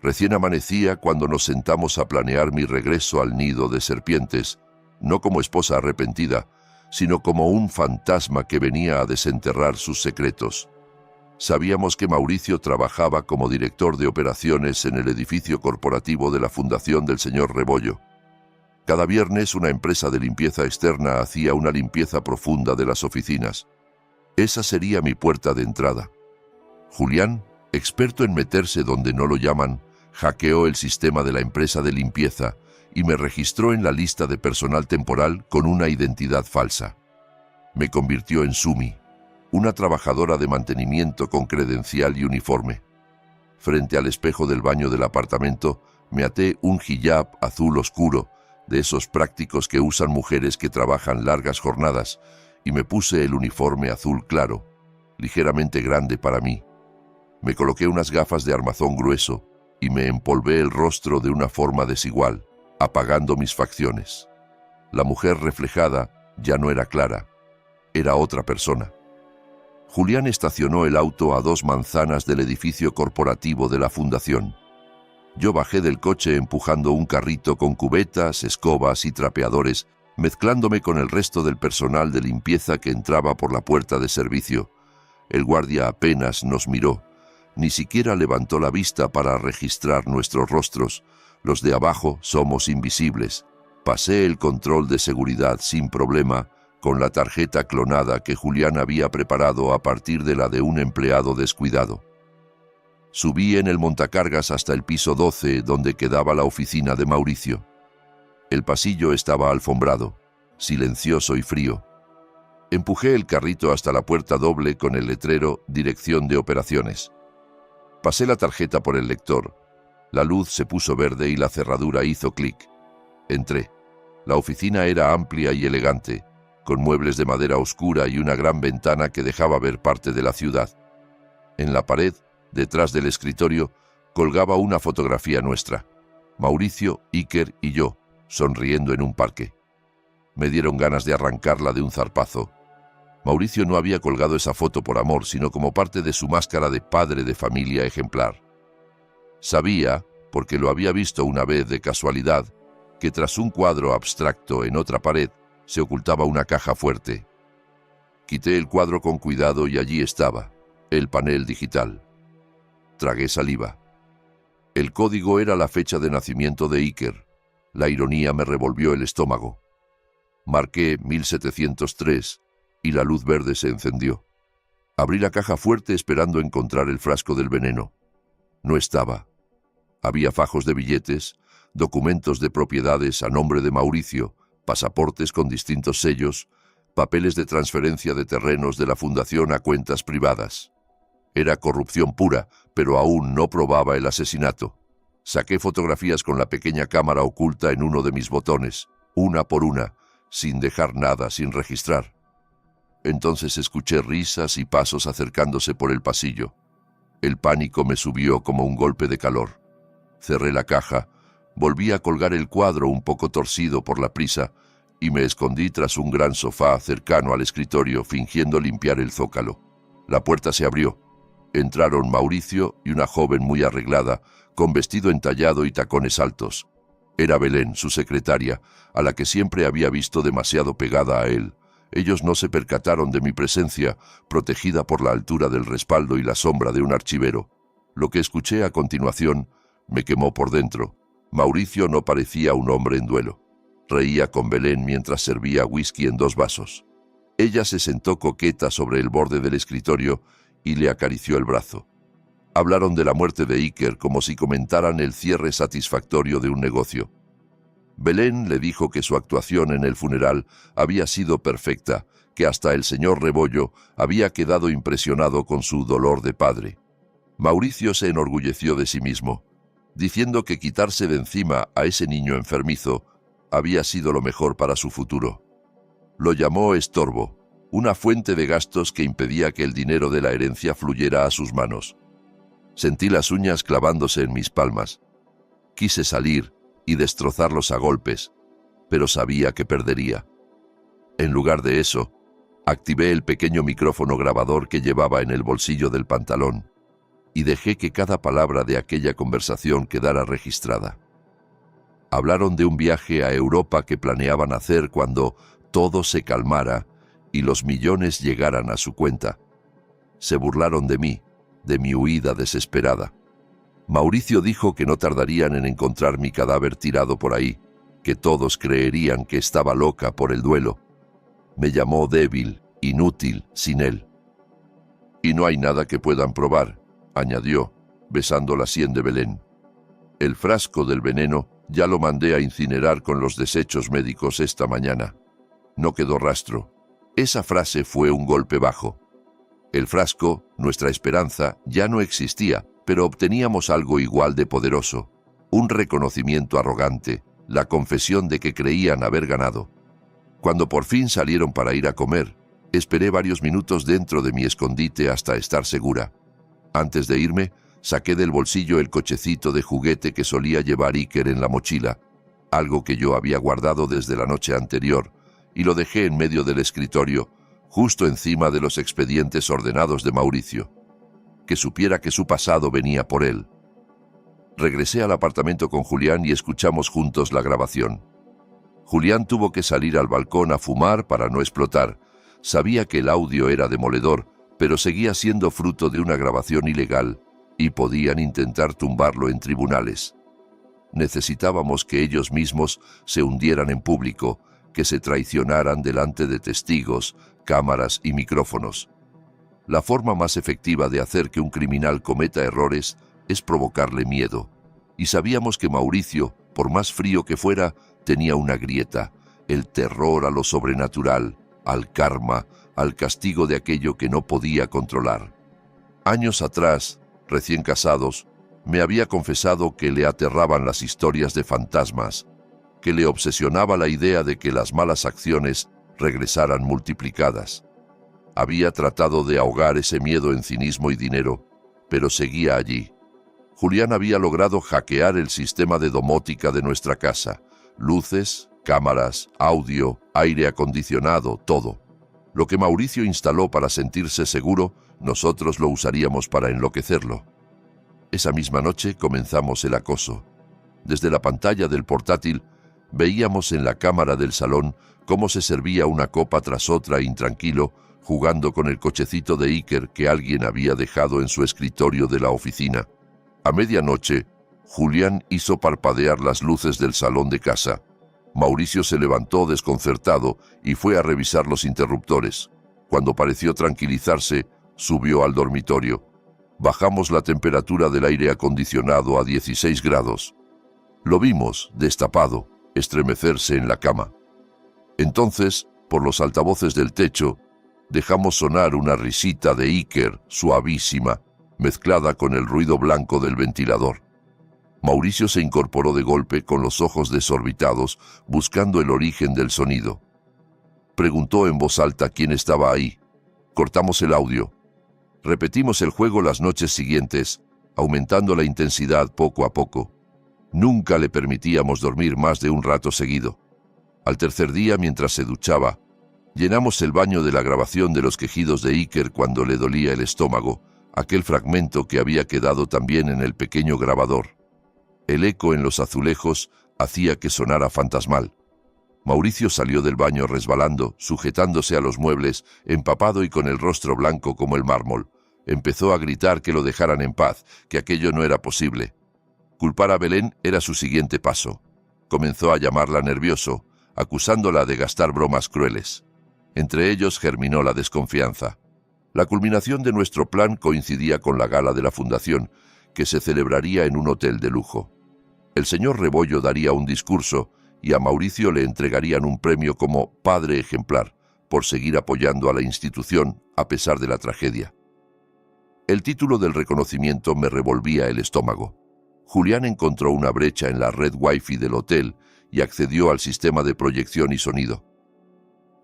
Recién amanecía cuando nos sentamos a planear mi regreso al nido de serpientes, no como esposa arrepentida, sino como un fantasma que venía a desenterrar sus secretos. Sabíamos que Mauricio trabajaba como director de operaciones en el edificio corporativo de la Fundación del señor Rebollo. Cada viernes una empresa de limpieza externa hacía una limpieza profunda de las oficinas. Esa sería mi puerta de entrada. Julián, experto en meterse donde no lo llaman, hackeó el sistema de la empresa de limpieza y me registró en la lista de personal temporal con una identidad falsa. Me convirtió en Sumi, una trabajadora de mantenimiento con credencial y uniforme. Frente al espejo del baño del apartamento, me até un hijab azul oscuro, de esos prácticos que usan mujeres que trabajan largas jornadas, y me puse el uniforme azul claro, ligeramente grande para mí. Me coloqué unas gafas de armazón grueso y me empolvé el rostro de una forma desigual, apagando mis facciones. La mujer reflejada ya no era Clara, era otra persona. Julián estacionó el auto a 2 manzanas del edificio corporativo de la fundación. Yo bajé del coche empujando un carrito con cubetas, escobas y trapeadores, mezclándome con el resto del personal de limpieza que entraba por la puerta de servicio. El guardia apenas nos miró. Ni siquiera levantó la vista para registrar nuestros rostros. Los de abajo somos invisibles. Pasé el control de seguridad sin problema, con la tarjeta clonada que Julián había preparado a partir de la de un empleado descuidado. Subí en el montacargas hasta el piso 12, donde quedaba la oficina de Mauricio. El pasillo estaba alfombrado, silencioso y frío. Empujé el carrito hasta la puerta doble con el letrero Dirección de Operaciones. Pasé la tarjeta por el lector. La luz se puso verde y la cerradura hizo clic. Entré. La oficina era amplia y elegante, con muebles de madera oscura y una gran ventana que dejaba ver parte de la ciudad. En la pared, detrás del escritorio, colgaba una fotografía nuestra. Mauricio, Iker y yo, sonriendo en un parque. Me dieron ganas de arrancarla de un zarpazo. Mauricio no había colgado esa foto por amor, sino como parte de su máscara de padre de familia ejemplar. Sabía, porque lo había visto una vez de casualidad, que tras un cuadro abstracto en otra pared se ocultaba una caja fuerte. Quité el cuadro con cuidado y allí estaba, el panel digital. Tragué saliva. El código era la fecha de nacimiento de Iker. La ironía me revolvió el estómago. Marqué 1703 y la luz verde se encendió. Abrí la caja fuerte esperando encontrar el frasco del veneno. No estaba. Había fajos de billetes, documentos de propiedades a nombre de Mauricio, pasaportes con distintos sellos, papeles de transferencia de terrenos de la fundación a cuentas privadas. Era corrupción pura, pero aún no probaba el asesinato. Saqué fotografías con la pequeña cámara oculta en uno de mis botones, una por una, sin dejar nada sin registrar. Entonces escuché risas y pasos acercándose por el pasillo. El pánico me subió como un golpe de calor. Cerré la caja, volví a colgar el cuadro un poco torcido por la prisa y me escondí tras un gran sofá cercano al escritorio, fingiendo limpiar el zócalo. La puerta se abrió. Entraron Mauricio y una joven muy arreglada, con vestido entallado y tacones altos. Era Belén, su secretaria, a la que siempre había visto demasiado pegada a él. Ellos no se percataron de mi presencia, protegida por la altura del respaldo y la sombra de un archivero. Lo que escuché a continuación me quemó por dentro. Mauricio no parecía un hombre en duelo. Reía con Belén mientras servía whisky en 2 vasos. Ella se sentó coqueta sobre el borde del escritorio y le acarició el brazo. Hablaron de la muerte de Iker como si comentaran el cierre satisfactorio de un negocio. Belén le dijo que su actuación en el funeral había sido perfecta, que hasta el señor Rebollo había quedado impresionado con su dolor de padre. Mauricio se enorgulleció de sí mismo, diciendo que quitarse de encima a ese niño enfermizo había sido lo mejor para su futuro. Lo llamó estorbo, una fuente de gastos que impedía que el dinero de la herencia fluyera a sus manos. Sentí las uñas clavándose en mis palmas. Quise salir y destrozarlos a golpes, pero sabía que perdería. En lugar de eso, activé el pequeño micrófono grabador que llevaba en el bolsillo del pantalón y dejé que cada palabra de aquella conversación quedara registrada. Hablaron de un viaje a Europa que planeaban hacer cuando todo se calmara y los millones llegaran a su cuenta. Se burlaron de mí, de mi huida desesperada. Mauricio dijo que no tardarían en encontrar mi cadáver tirado por ahí, que todos creerían que estaba loca por el duelo. Me llamó débil, inútil, sin él. Y no hay nada que puedan probar, añadió, besando la sien de Belén. El frasco del veneno ya lo mandé a incinerar con los desechos médicos esta mañana. No quedó rastro. Esa frase fue un golpe bajo. El frasco, nuestra esperanza, ya no existía, pero obteníamos algo igual de poderoso. Un reconocimiento arrogante, la confesión de que creían haber ganado. Cuando por fin salieron para ir a comer, esperé varios minutos dentro de mi escondite hasta estar segura. Antes de irme, saqué del bolsillo el cochecito de juguete que solía llevar Iker en la mochila, algo que yo había guardado desde la noche anterior, y lo dejé en medio del escritorio, justo encima de los expedientes ordenados de Mauricio. Que supiera que su pasado venía por él. Regresé al apartamento con Julián y escuchamos juntos la grabación. Julián tuvo que salir al balcón a fumar para no explotar. Sabía que el audio era demoledor, pero seguía siendo fruto de una grabación ilegal y podían intentar tumbarlo en tribunales. Necesitábamos que ellos mismos se hundieran en público, que se traicionaran delante de testigos, cámaras y micrófonos. La forma más efectiva de hacer que un criminal cometa errores es provocarle miedo. Y sabíamos que Mauricio, por más frío que fuera, tenía una grieta, el terror a lo sobrenatural, al karma, al castigo de aquello que no podía controlar. Años atrás, recién casados, me había confesado que le aterraban las historias de fantasmas, que le obsesionaba la idea de que las malas acciones regresaran multiplicadas. Había tratado de ahogar ese miedo en cinismo y dinero, pero seguía allí. Julián había logrado hackear el sistema de domótica de nuestra casa. Luces, cámaras, audio, aire acondicionado, todo. Lo que Mauricio instaló para sentirse seguro, nosotros lo usaríamos para enloquecerlo. Esa misma noche comenzamos el acoso. Desde la pantalla del portátil veíamos en la cámara del salón cómo se servía una copa tras otra intranquilo, jugando con el cochecito de Iker que alguien había dejado en su escritorio de la oficina. A medianoche, Julián hizo parpadear las luces del salón de casa. Mauricio se levantó desconcertado y fue a revisar los interruptores. Cuando pareció tranquilizarse, subió al dormitorio. Bajamos la temperatura del aire acondicionado a 16 grados. Lo vimos, destapado, estremecerse en la cama. Entonces, por los altavoces del techo, dejamos sonar una risita de Iker, suavísima, mezclada con el ruido blanco del ventilador. Mauricio se incorporó de golpe con los ojos desorbitados, buscando el origen del sonido. Preguntó en voz alta quién estaba ahí. Cortamos el audio. Repetimos el juego las noches siguientes, aumentando la intensidad poco a poco. Nunca le permitíamos dormir más de un rato seguido. Al tercer día, mientras se duchaba, llenamos el baño de la grabación de los quejidos de Iker cuando le dolía el estómago, aquel fragmento que había quedado también en el pequeño grabador. El eco en los azulejos hacía que sonara fantasmal. Mauricio salió del baño resbalando, sujetándose a los muebles, empapado y con el rostro blanco como el mármol. Empezó a gritar que lo dejaran en paz, que aquello no era posible. Culpar a Belén era su siguiente paso. Comenzó a llamarla nervioso, acusándola de gastar bromas crueles. Entre ellos germinó la desconfianza. La culminación de nuestro plan coincidía con la gala de la fundación, que se celebraría en un hotel de lujo. El señor Rebollo daría un discurso y a Mauricio le entregarían un premio como padre ejemplar por seguir apoyando a la institución a pesar de la tragedia. El título del reconocimiento me revolvía el estómago. Julián encontró una brecha en la red Wi-Fi del hotel y accedió al sistema de proyección y sonido.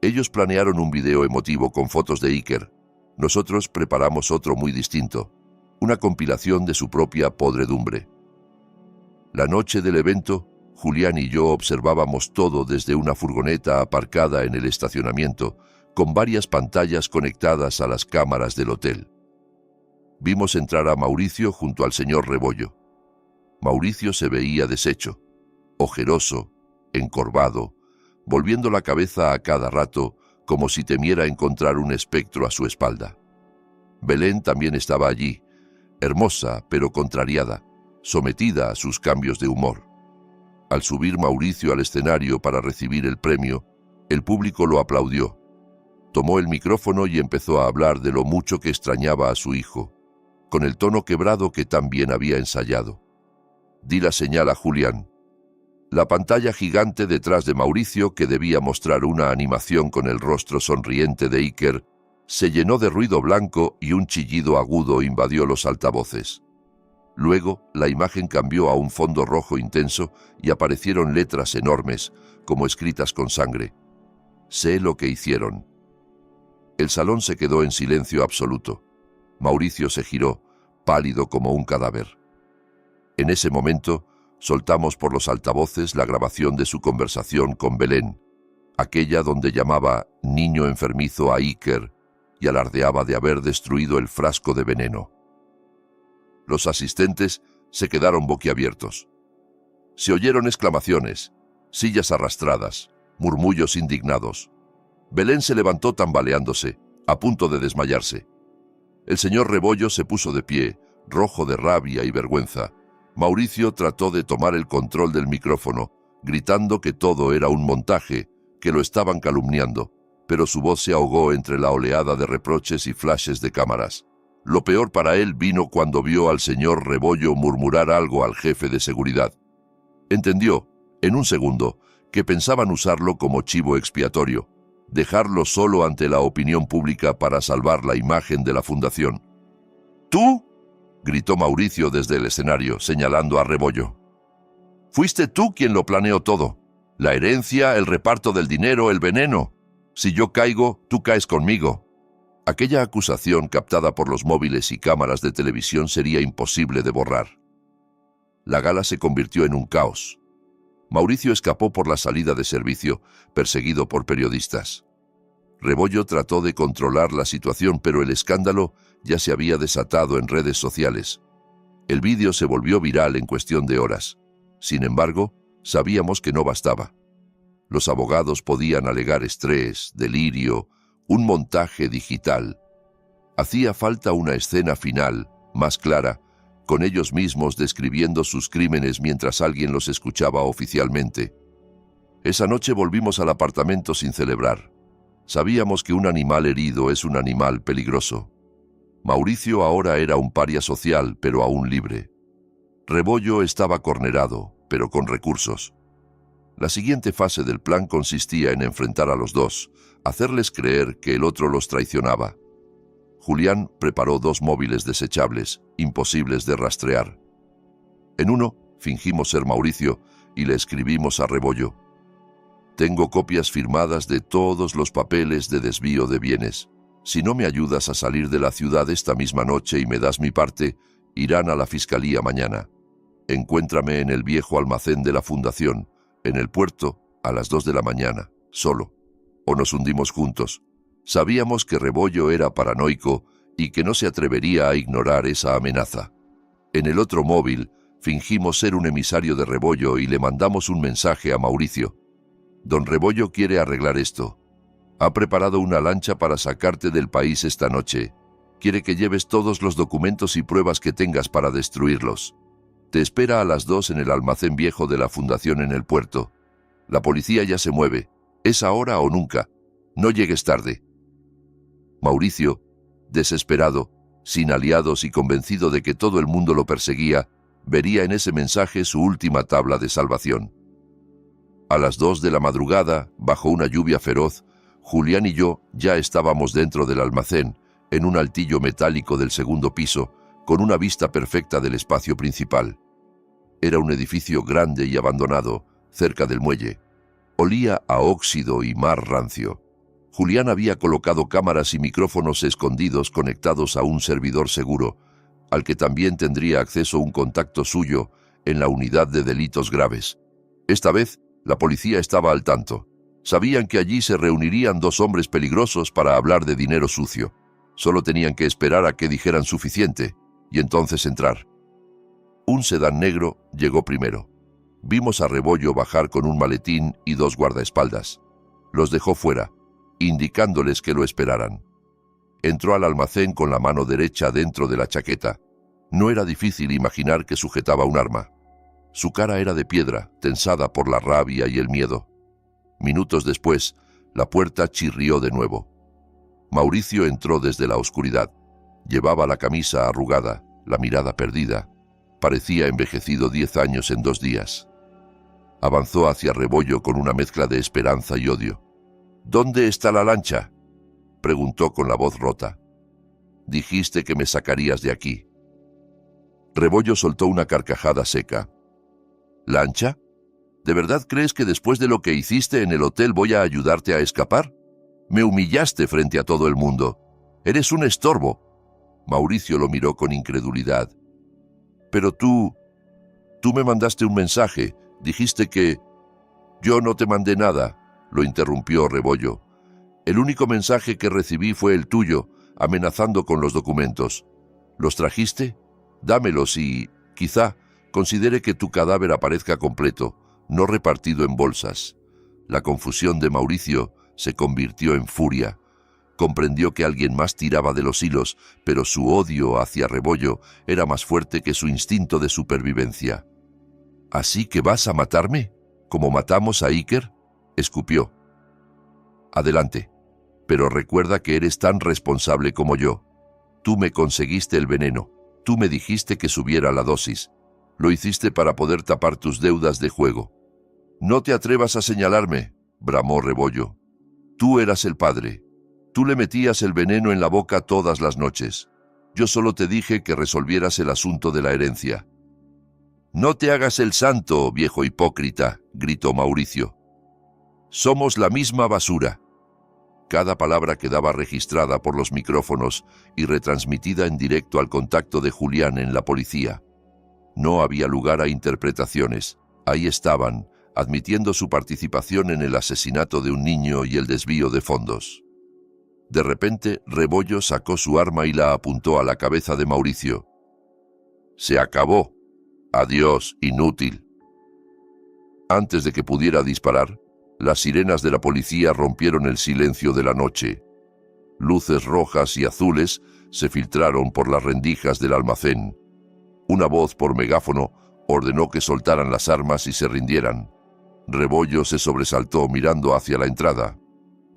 Ellos planearon un video emotivo con fotos de Iker. Nosotros preparamos otro muy distinto, una compilación de su propia podredumbre. La noche del evento, Julián y yo observábamos todo desde una furgoneta aparcada en el estacionamiento, con varias pantallas conectadas a las cámaras del hotel. Vimos entrar a Mauricio junto al señor Rebollo. Mauricio se veía deshecho, ojeroso, encorvado, volviendo la cabeza a cada rato como si temiera encontrar un espectro a su espalda. Belén también estaba allí, hermosa pero contrariada, sometida a sus cambios de humor. Al subir Mauricio al escenario para recibir el premio, el público lo aplaudió. Tomó el micrófono y empezó a hablar de lo mucho que extrañaba a su hijo, con el tono quebrado que tan bien había ensayado. Di la señal a Julián. La pantalla gigante detrás de Mauricio, que debía mostrar una animación con el rostro sonriente de Iker, se llenó de ruido blanco y un chillido agudo invadió los altavoces. Luego, la imagen cambió a un fondo rojo intenso y aparecieron letras enormes, como escritas con sangre. Sé lo que hicieron. El salón se quedó en silencio absoluto. Mauricio se giró, pálido como un cadáver. En ese momento, soltamos por los altavoces la grabación de su conversación con Belén, aquella donde llamaba niño enfermizo a Iker y alardeaba de haber destruido el frasco de veneno. Los asistentes se quedaron boquiabiertos. Se oyeron exclamaciones, sillas arrastradas, murmullos indignados. Belén se levantó tambaleándose, a punto de desmayarse. El señor Rebollo se puso de pie, rojo de rabia y vergüenza. Mauricio trató de tomar el control del micrófono, gritando que todo era un montaje, que lo estaban calumniando, pero su voz se ahogó entre la oleada de reproches y flashes de cámaras. Lo peor para él vino cuando vio al señor Rebollo murmurar algo al jefe de seguridad. Entendió, en un segundo, que pensaban usarlo como chivo expiatorio, dejarlo solo ante la opinión pública para salvar la imagen de la fundación. ¿Tú?, gritó Mauricio desde el escenario, señalando a Rebollo. Fuiste tú quien lo planeó todo. La herencia, el reparto del dinero, el veneno. Si yo caigo, tú caes conmigo. Aquella acusación captada por los móviles y cámaras de televisión sería imposible de borrar. La gala se convirtió en un caos. Mauricio escapó por la salida de servicio, perseguido por periodistas. Rebollo trató de controlar la situación, pero el escándalo ya se había desatado en redes sociales. El vídeo se volvió viral en cuestión de horas. Sin embargo, sabíamos que no bastaba. Los abogados podían alegar estrés, delirio, un montaje digital. Hacía falta una escena final, más clara, con ellos mismos describiendo sus crímenes mientras alguien los escuchaba oficialmente. Esa noche volvimos al apartamento sin celebrar. Sabíamos que un animal herido es un animal peligroso. Mauricio ahora era un paria social, pero aún libre. Rebollo estaba cornerado, pero con recursos. La siguiente fase del plan consistía en enfrentar a los dos, hacerles creer que el otro los traicionaba. Julián preparó 2 móviles desechables, imposibles de rastrear. En uno, fingimos ser Mauricio y le escribimos a Rebollo: «Tengo copias firmadas de todos los papeles de desvío de bienes. Si no me ayudas a salir de la ciudad esta misma noche y me das mi parte, irán a la fiscalía mañana. Encuéntrame en el viejo almacén de la fundación, en el puerto, a las 2 de la mañana, solo. O nos hundimos juntos». Sabíamos que Rebollo era paranoico y que no se atrevería a ignorar esa amenaza. En el otro móvil, fingimos ser un emisario de Rebollo y le mandamos un mensaje a Mauricio: «Don Rebollo quiere arreglar esto. Ha preparado una lancha para sacarte del país esta noche. Quiere que lleves todos los documentos y pruebas que tengas para destruirlos. Te espera a las 2 en el almacén viejo de la fundación en el puerto. La policía ya se mueve. Es ahora o nunca. No llegues tarde». Mauricio, desesperado, sin aliados y convencido de que todo el mundo lo perseguía, vería en ese mensaje su última tabla de salvación. A las 2 de la madrugada, bajo una lluvia feroz, Julián y yo ya estábamos dentro del almacén, en un altillo metálico del segundo piso, con una vista perfecta del espacio principal. Era un edificio grande y abandonado, cerca del muelle. Olía a óxido y mar rancio. Julián había colocado cámaras y micrófonos escondidos conectados a un servidor seguro, al que también tendría acceso un contacto suyo en la unidad de delitos graves. Esta vez, la policía estaba al tanto. Sabían que allí se reunirían 2 hombres peligrosos para hablar de dinero sucio. Solo tenían que esperar a que dijeran suficiente, y entonces entrar. Un sedán negro llegó primero. Vimos a Rebollo bajar con un maletín y 2 guardaespaldas. Los dejó fuera, indicándoles que lo esperaran. Entró al almacén con la mano derecha dentro de la chaqueta. No era difícil imaginar que sujetaba un arma. Su cara era de piedra, tensada por la rabia y el miedo. Minutos después, la puerta chirrió de nuevo. Mauricio entró desde la oscuridad. Llevaba la camisa arrugada, la mirada perdida. Parecía envejecido 10 años en 2 días. Avanzó hacia Rebollo con una mezcla de esperanza y odio. «¿Dónde está la lancha?», preguntó con la voz rota. «Dijiste que me sacarías de aquí». Rebollo soltó una carcajada seca. «¿Lancha? ¿De verdad crees que después de lo que hiciste en el hotel voy a ayudarte a escapar? Me humillaste frente a todo el mundo. Eres un estorbo». Mauricio lo miró con incredulidad. «Pero tú me mandaste un mensaje. Dijiste que...». «Yo no te mandé nada», lo interrumpió Rebollo. «El único mensaje que recibí fue el tuyo, amenazando con los documentos. ¿Los trajiste? Dámelos y, quizá, considere que tu cadáver aparezca completo, no repartido en bolsas». La confusión de Mauricio se convirtió en furia. Comprendió que alguien más tiraba de los hilos, pero su odio hacia Rebollo era más fuerte que su instinto de supervivencia. «¿Así que vas a matarme? ¿Como matamos a Iker?», escupió. «Adelante, pero recuerda que eres tan responsable como yo. Tú me conseguiste el veneno, tú me dijiste que subiera la dosis. Lo hiciste para poder tapar tus deudas de juego». «No te atrevas a señalarme», bramó Rebollo. «Tú eras el padre. Tú le metías el veneno en la boca todas las noches. Yo solo te dije que resolvieras el asunto de la herencia». «No te hagas el santo, viejo hipócrita», gritó Mauricio. «Somos la misma basura». Cada palabra quedaba registrada por los micrófonos y retransmitida en directo al contacto de Julián en la policía. No había lugar a interpretaciones. Ahí estaban, admitiendo su participación en el asesinato de un niño y el desvío de fondos. De repente, Rebollo sacó su arma y la apuntó a la cabeza de Mauricio. Se acabó. Adiós, inútil. Antes de que pudiera disparar, las sirenas de la policía rompieron el silencio de la noche. Luces rojas y azules se filtraron por las rendijas del almacén. Una voz por megáfono ordenó que soltaran las armas y se rindieran. Rebollo se sobresaltó mirando hacia la entrada.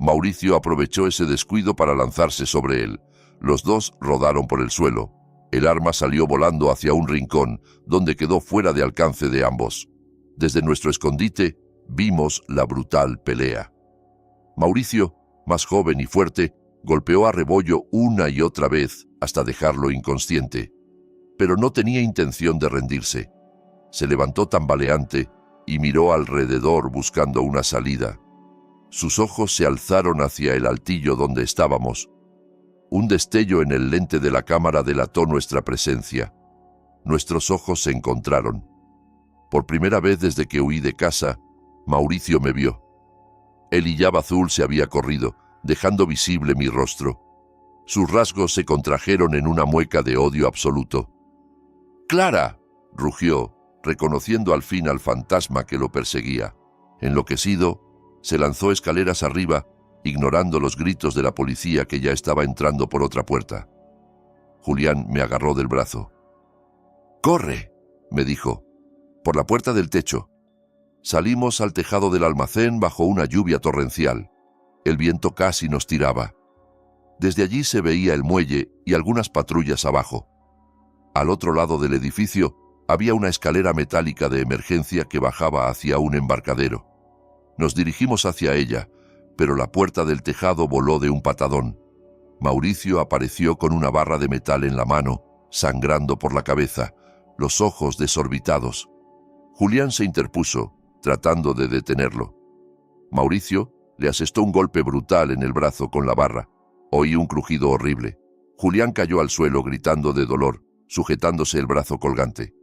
Mauricio aprovechó ese descuido para lanzarse sobre él. Los dos rodaron por el suelo. El arma salió volando hacia un rincón, donde quedó fuera de alcance de ambos. Desde nuestro escondite vimos la brutal pelea. Mauricio, más joven y fuerte, golpeó a Rebollo una y otra vez hasta dejarlo inconsciente. Pero no tenía intención de rendirse. Se levantó tambaleante y miró alrededor buscando una salida. Sus ojos se alzaron hacia el altillo donde estábamos. Un destello en el lente de la cámara delató nuestra presencia. Nuestros ojos se encontraron. Por primera vez desde que huí de casa, Mauricio me vio. El hijab azul se había corrido, dejando visible mi rostro. Sus rasgos se contrajeron en una mueca de odio absoluto. ¡Clara!, rugió, reconociendo al fin al fantasma que lo perseguía. Enloquecido, se lanzó escaleras arriba, ignorando los gritos de la policía que ya estaba entrando por otra puerta. Julián me agarró del brazo. «¡Corre!», me dijo. «Por la puerta del techo». Salimos al tejado del almacén bajo una lluvia torrencial. El viento casi nos tiraba. Desde allí se veía el muelle y algunas patrullas abajo. Al otro lado del edificio había una escalera metálica de emergencia que bajaba hacia un embarcadero. Nos dirigimos hacia ella, pero la puerta del tejado voló de un patadón. Mauricio apareció con una barra de metal en la mano, sangrando por la cabeza, los ojos desorbitados. Julián se interpuso, tratando de detenerlo. Mauricio le asestó un golpe brutal en el brazo con la barra. Oí un crujido horrible. Julián cayó al suelo gritando de dolor, sujetándose el brazo colgante.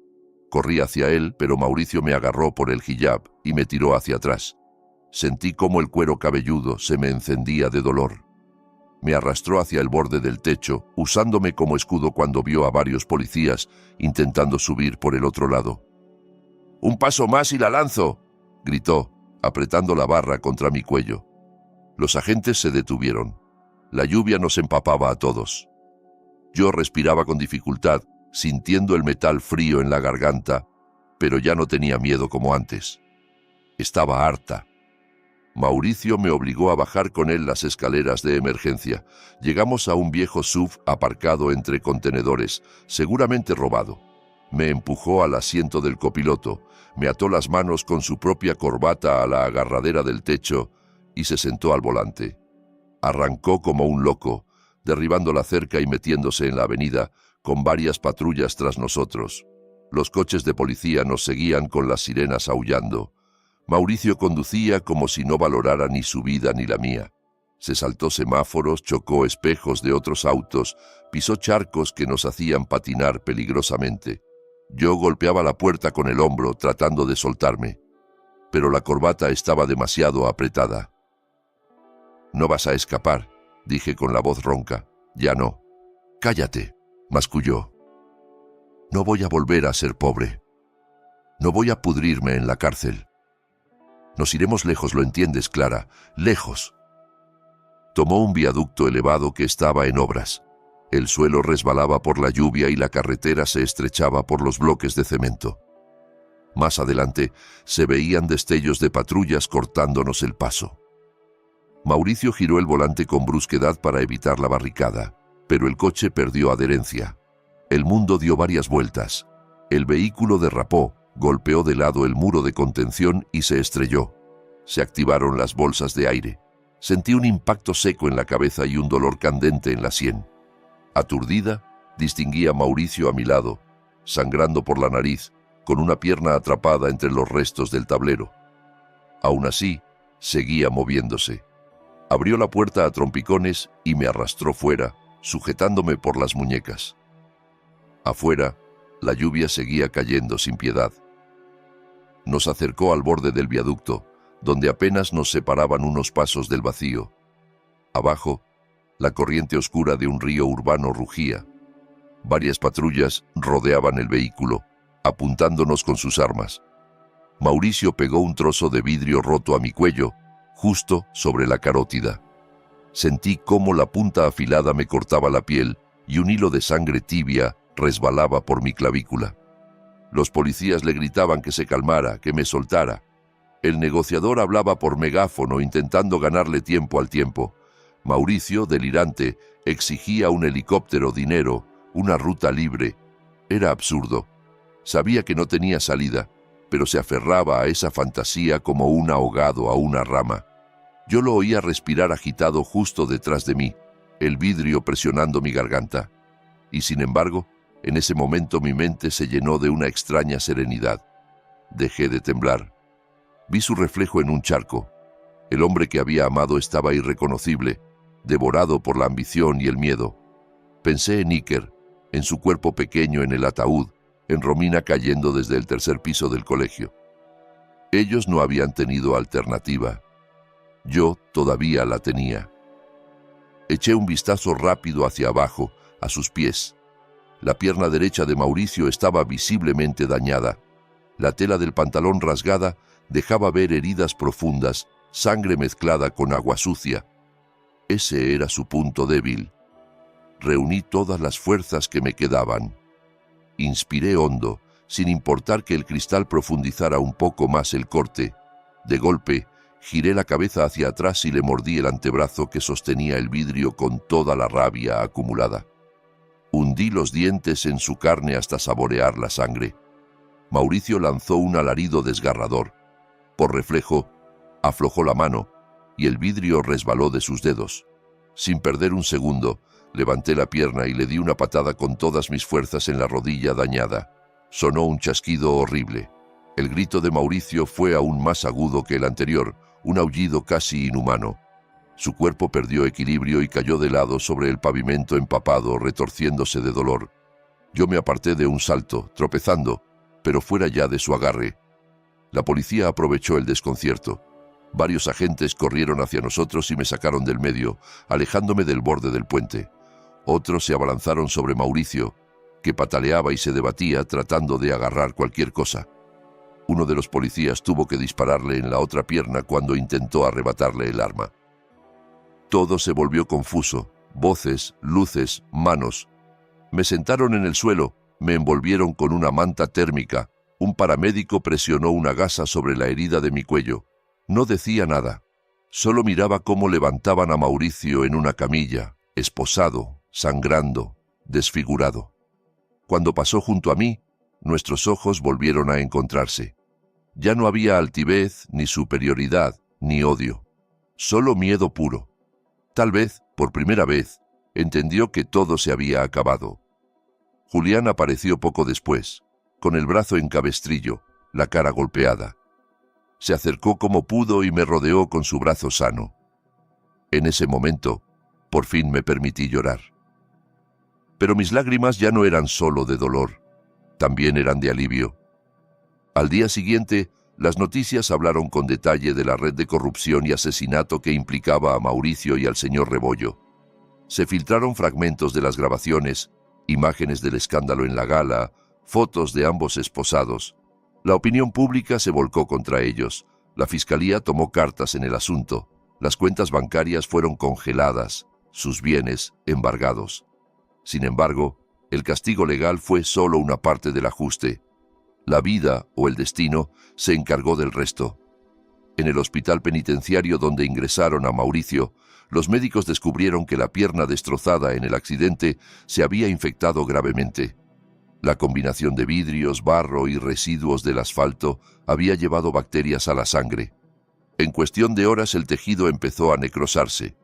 Corrí hacia él, pero Mauricio me agarró por el hijab y me tiró hacia atrás. Sentí cómo el cuero cabelludo se me encendía de dolor. Me arrastró hacia el borde del techo, usándome como escudo cuando vio a varios policías intentando subir por el otro lado. «¡Un paso más y la lanzo!», gritó, apretando la barra contra mi cuello. Los agentes se detuvieron. La lluvia nos empapaba a todos. Yo respiraba con dificultad, sintiendo el metal frío en la garganta, pero ya no tenía miedo como antes. Estaba harta. Mauricio me obligó a bajar con él las escaleras de emergencia. Llegamos a un viejo SUV aparcado entre contenedores, seguramente robado. Me empujó al asiento del copiloto, me ató las manos con su propia corbata a la agarradera del techo y se sentó al volante. Arrancó como un loco, derribando la cerca y metiéndose en la avenida, con varias patrullas tras nosotros. Los coches de policía nos seguían con las sirenas aullando. Mauricio conducía como si no valorara ni su vida ni la mía. Se saltó semáforos, chocó espejos de otros autos, pisó charcos que nos hacían patinar peligrosamente. Yo golpeaba la puerta con el hombro tratando de soltarme, pero la corbata estaba demasiado apretada. «No vas a escapar», dije con la voz ronca. «Ya no». «Cállate», masculló. «No voy a volver a ser pobre. No voy a pudrirme en la cárcel. Nos iremos lejos, ¿lo entiendes, Clara? Lejos». Tomó un viaducto elevado que estaba en obras. El suelo resbalaba por la lluvia y la carretera se estrechaba por los bloques de cemento. Más adelante se veían destellos de patrullas cortándonos el paso. Mauricio giró el volante con brusquedad para evitar la barricada, pero el coche perdió adherencia. El mundo dio varias vueltas. El vehículo derrapó, golpeó de lado el muro de contención y se estrelló. Se activaron las bolsas de aire. Sentí un impacto seco en la cabeza y un dolor candente en la sien. Aturdida, distinguí a Mauricio a mi lado, sangrando por la nariz, con una pierna atrapada entre los restos del tablero. Aún así, seguía moviéndose. Abrió la puerta a trompicones y me arrastró fuera, sujetándome por las muñecas. Afuera, la lluvia seguía cayendo sin piedad. Nos acercó al borde del viaducto, donde apenas nos separaban unos pasos del vacío. Abajo, la corriente oscura de un río urbano rugía. Varias patrullas rodeaban el vehículo, apuntándonos con sus armas. Mauricio pegó un trozo de vidrio roto a mi cuello, justo sobre la carótida. Sentí cómo la punta afilada me cortaba la piel y un hilo de sangre tibia resbalaba por mi clavícula. Los policías le gritaban que se calmara, que me soltara. El negociador hablaba por megáfono intentando ganarle tiempo al tiempo. Mauricio, delirante, exigía un helicóptero, dinero, una ruta libre. Era absurdo. Sabía que no tenía salida, pero se aferraba a esa fantasía como un ahogado a una rama. Yo lo oía respirar agitado justo detrás de mí, el vidrio presionando mi garganta. Y sin embargo, en ese momento mi mente se llenó de una extraña serenidad. Dejé de temblar. Vi su reflejo en un charco. El hombre que había amado estaba irreconocible, devorado por la ambición y el miedo. Pensé en Iker, en su cuerpo pequeño en el ataúd, en Romina cayendo desde el tercer piso del colegio. Ellos no habían tenido alternativa. Yo todavía la tenía. Eché un vistazo rápido hacia abajo, a sus pies. La pierna derecha de Mauricio estaba visiblemente dañada. La tela del pantalón rasgada dejaba ver heridas profundas, sangre mezclada con agua sucia. Ese era su punto débil. Reuní todas las fuerzas que me quedaban. Inspiré hondo, sin importar que el cristal profundizara un poco más el corte. De golpe, giré la cabeza hacia atrás y le mordí el antebrazo que sostenía el vidrio con toda la rabia acumulada. Hundí los dientes en su carne hasta saborear la sangre. Mauricio lanzó un alarido desgarrador. Por reflejo, aflojó la mano y el vidrio resbaló de sus dedos. Sin perder un segundo, levanté la pierna y le di una patada con todas mis fuerzas en la rodilla dañada. Sonó un chasquido horrible. El grito de Mauricio fue aún más agudo que el anterior, un aullido casi inhumano. Su cuerpo perdió equilibrio y cayó de lado sobre el pavimento empapado, retorciéndose de dolor. Yo me aparté de un salto, tropezando, pero fuera ya de su agarre. La policía aprovechó el desconcierto. Varios agentes corrieron hacia nosotros y me sacaron del medio, alejándome del borde del puente. Otros se abalanzaron sobre Mauricio, que pataleaba y se debatía tratando de agarrar cualquier cosa. Uno de los policías tuvo que dispararle en la otra pierna cuando intentó arrebatarle el arma. Todo se volvió confuso, voces, luces, manos. Me sentaron en el suelo, me envolvieron con una manta térmica. Un paramédico presionó una gasa sobre la herida de mi cuello. No decía nada. Solo miraba cómo levantaban a Mauricio en una camilla, esposado, sangrando, desfigurado. Cuando pasó junto a mí, nuestros ojos volvieron a encontrarse. Ya no había altivez, ni superioridad, ni odio. Solo miedo puro. Tal vez, por primera vez, entendió que todo se había acabado. Julián apareció poco después, con el brazo en cabestrillo, la cara golpeada. Se acercó como pudo y me rodeó con su brazo sano. En ese momento, por fin me permití llorar. Pero mis lágrimas ya no eran solo de dolor, también eran de alivio. Al día siguiente, las noticias hablaron con detalle de la red de corrupción y asesinato que implicaba a Mauricio y al señor Rebollo. Se filtraron fragmentos de las grabaciones, imágenes del escándalo en la gala, fotos de ambos esposados. La opinión pública se volcó contra ellos. La fiscalía tomó cartas en el asunto. Las cuentas bancarias fueron congeladas, sus bienes embargados. Sin embargo, el castigo legal fue solo una parte del ajuste. La vida o el destino se encargó del resto. En el hospital penitenciario donde ingresaron a Mauricio, los médicos descubrieron que la pierna destrozada en el accidente se había infectado gravemente. La combinación de vidrios, barro y residuos del asfalto había llevado bacterias a la sangre. En cuestión de horas el tejido empezó a necrosarse.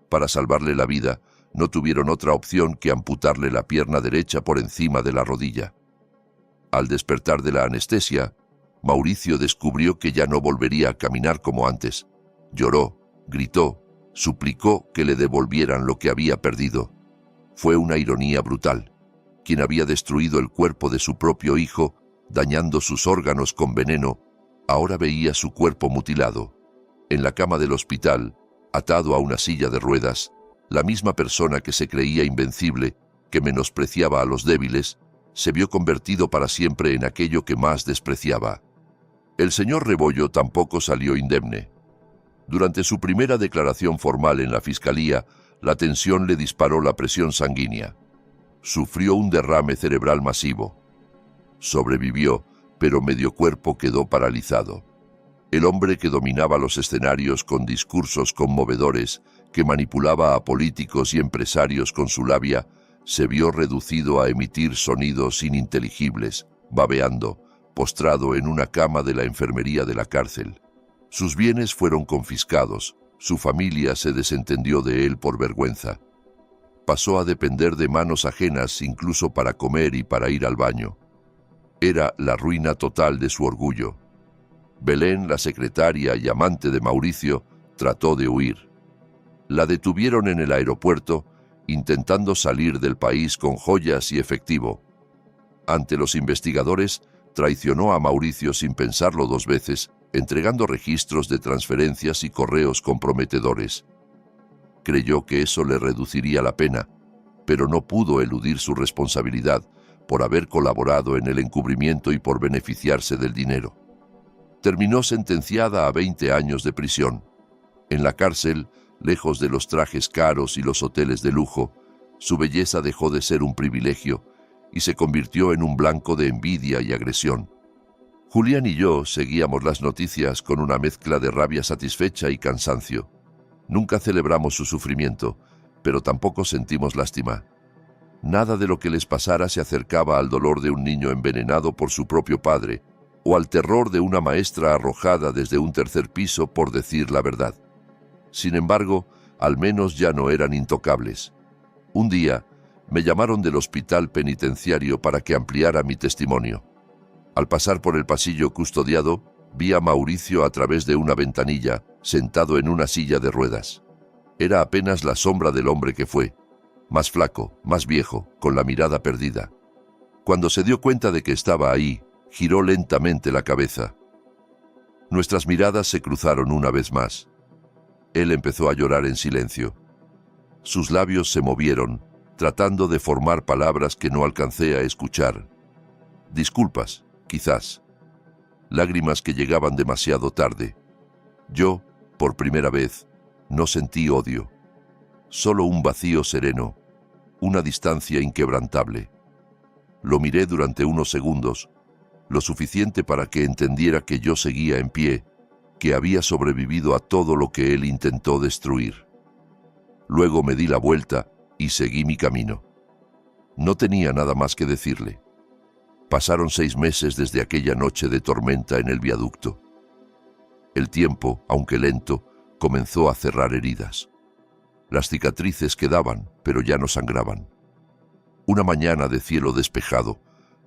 Para salvarle la vida, no tuvieron otra opción que amputarle la pierna derecha por encima de la rodilla. Al despertar de la anestesia, Mauricio descubrió que ya no volvería a caminar como antes. Lloró, gritó, suplicó que le devolvieran lo que había perdido. Fue una ironía brutal. Quien había destruido el cuerpo de su propio hijo, dañando sus órganos con veneno, ahora veía su cuerpo mutilado. En la cama del hospital, atado a una silla de ruedas, la misma persona que se creía invencible, que menospreciaba a los débiles, se vio convertido para siempre en aquello que más despreciaba. El señor Rebollo tampoco salió indemne. Durante su primera declaración formal en la fiscalía, la tensión le disparó la presión sanguínea. Sufrió un derrame cerebral masivo. Sobrevivió, pero medio cuerpo quedó paralizado. El hombre que dominaba los escenarios con discursos conmovedores, que manipulaba a políticos y empresarios con su labia, se vio reducido a emitir sonidos ininteligibles, babeando, postrado en una cama de la enfermería de la cárcel. Sus bienes fueron confiscados, su familia se desentendió de él por vergüenza. Pasó a depender de manos ajenas incluso para comer y para ir al baño. Era la ruina total de su orgullo. Belén, la secretaria y amante de Mauricio, trató de huir. La detuvieron en el aeropuerto, intentando salir del país con joyas y efectivo. Ante los investigadores, traicionó a Mauricio sin pensarlo dos veces, entregando registros de transferencias y correos comprometedores. Creyó que eso le reduciría la pena, pero no pudo eludir su responsabilidad por haber colaborado en el encubrimiento y por beneficiarse del dinero. Terminó sentenciada a 20 años de prisión. En la cárcel, lejos de los trajes caros y los hoteles de lujo, su belleza dejó de ser un privilegio y se convirtió en un blanco de envidia y agresión. Julián y yo seguíamos las noticias con una mezcla de rabia satisfecha y cansancio. Nunca celebramos su sufrimiento, pero tampoco sentimos lástima. Nada de lo que les pasara se acercaba al dolor de un niño envenenado por su propio padre, o al terror de una maestra arrojada desde un tercer piso por decir la verdad. Sin embargo, al menos ya no eran intocables. Un día, me llamaron del hospital penitenciario para que ampliara mi testimonio. Al pasar por el pasillo custodiado, vi a Mauricio a través de una ventanilla, sentado en una silla de ruedas. Era apenas la sombra del hombre que fue, más flaco, más viejo, con la mirada perdida. Cuando se dio cuenta de que estaba ahí, giró lentamente la cabeza. Nuestras miradas se cruzaron una vez más. Él empezó a llorar en silencio. Sus labios se movieron, tratando de formar palabras que no alcancé a escuchar. Disculpas, quizás. Lágrimas que llegaban demasiado tarde. Yo, por primera vez, no sentí odio. Solo un vacío sereno, una distancia inquebrantable. Lo miré durante unos segundos, lo suficiente para que entendiera que yo seguía en pie, que había sobrevivido a todo lo que él intentó destruir. Luego me di la vuelta y seguí mi camino. No tenía nada más que decirle. Pasaron 6 meses desde aquella noche de tormenta en el viaducto. El tiempo, aunque lento, comenzó a cerrar heridas. Las cicatrices quedaban, pero ya no sangraban. Una mañana de cielo despejado,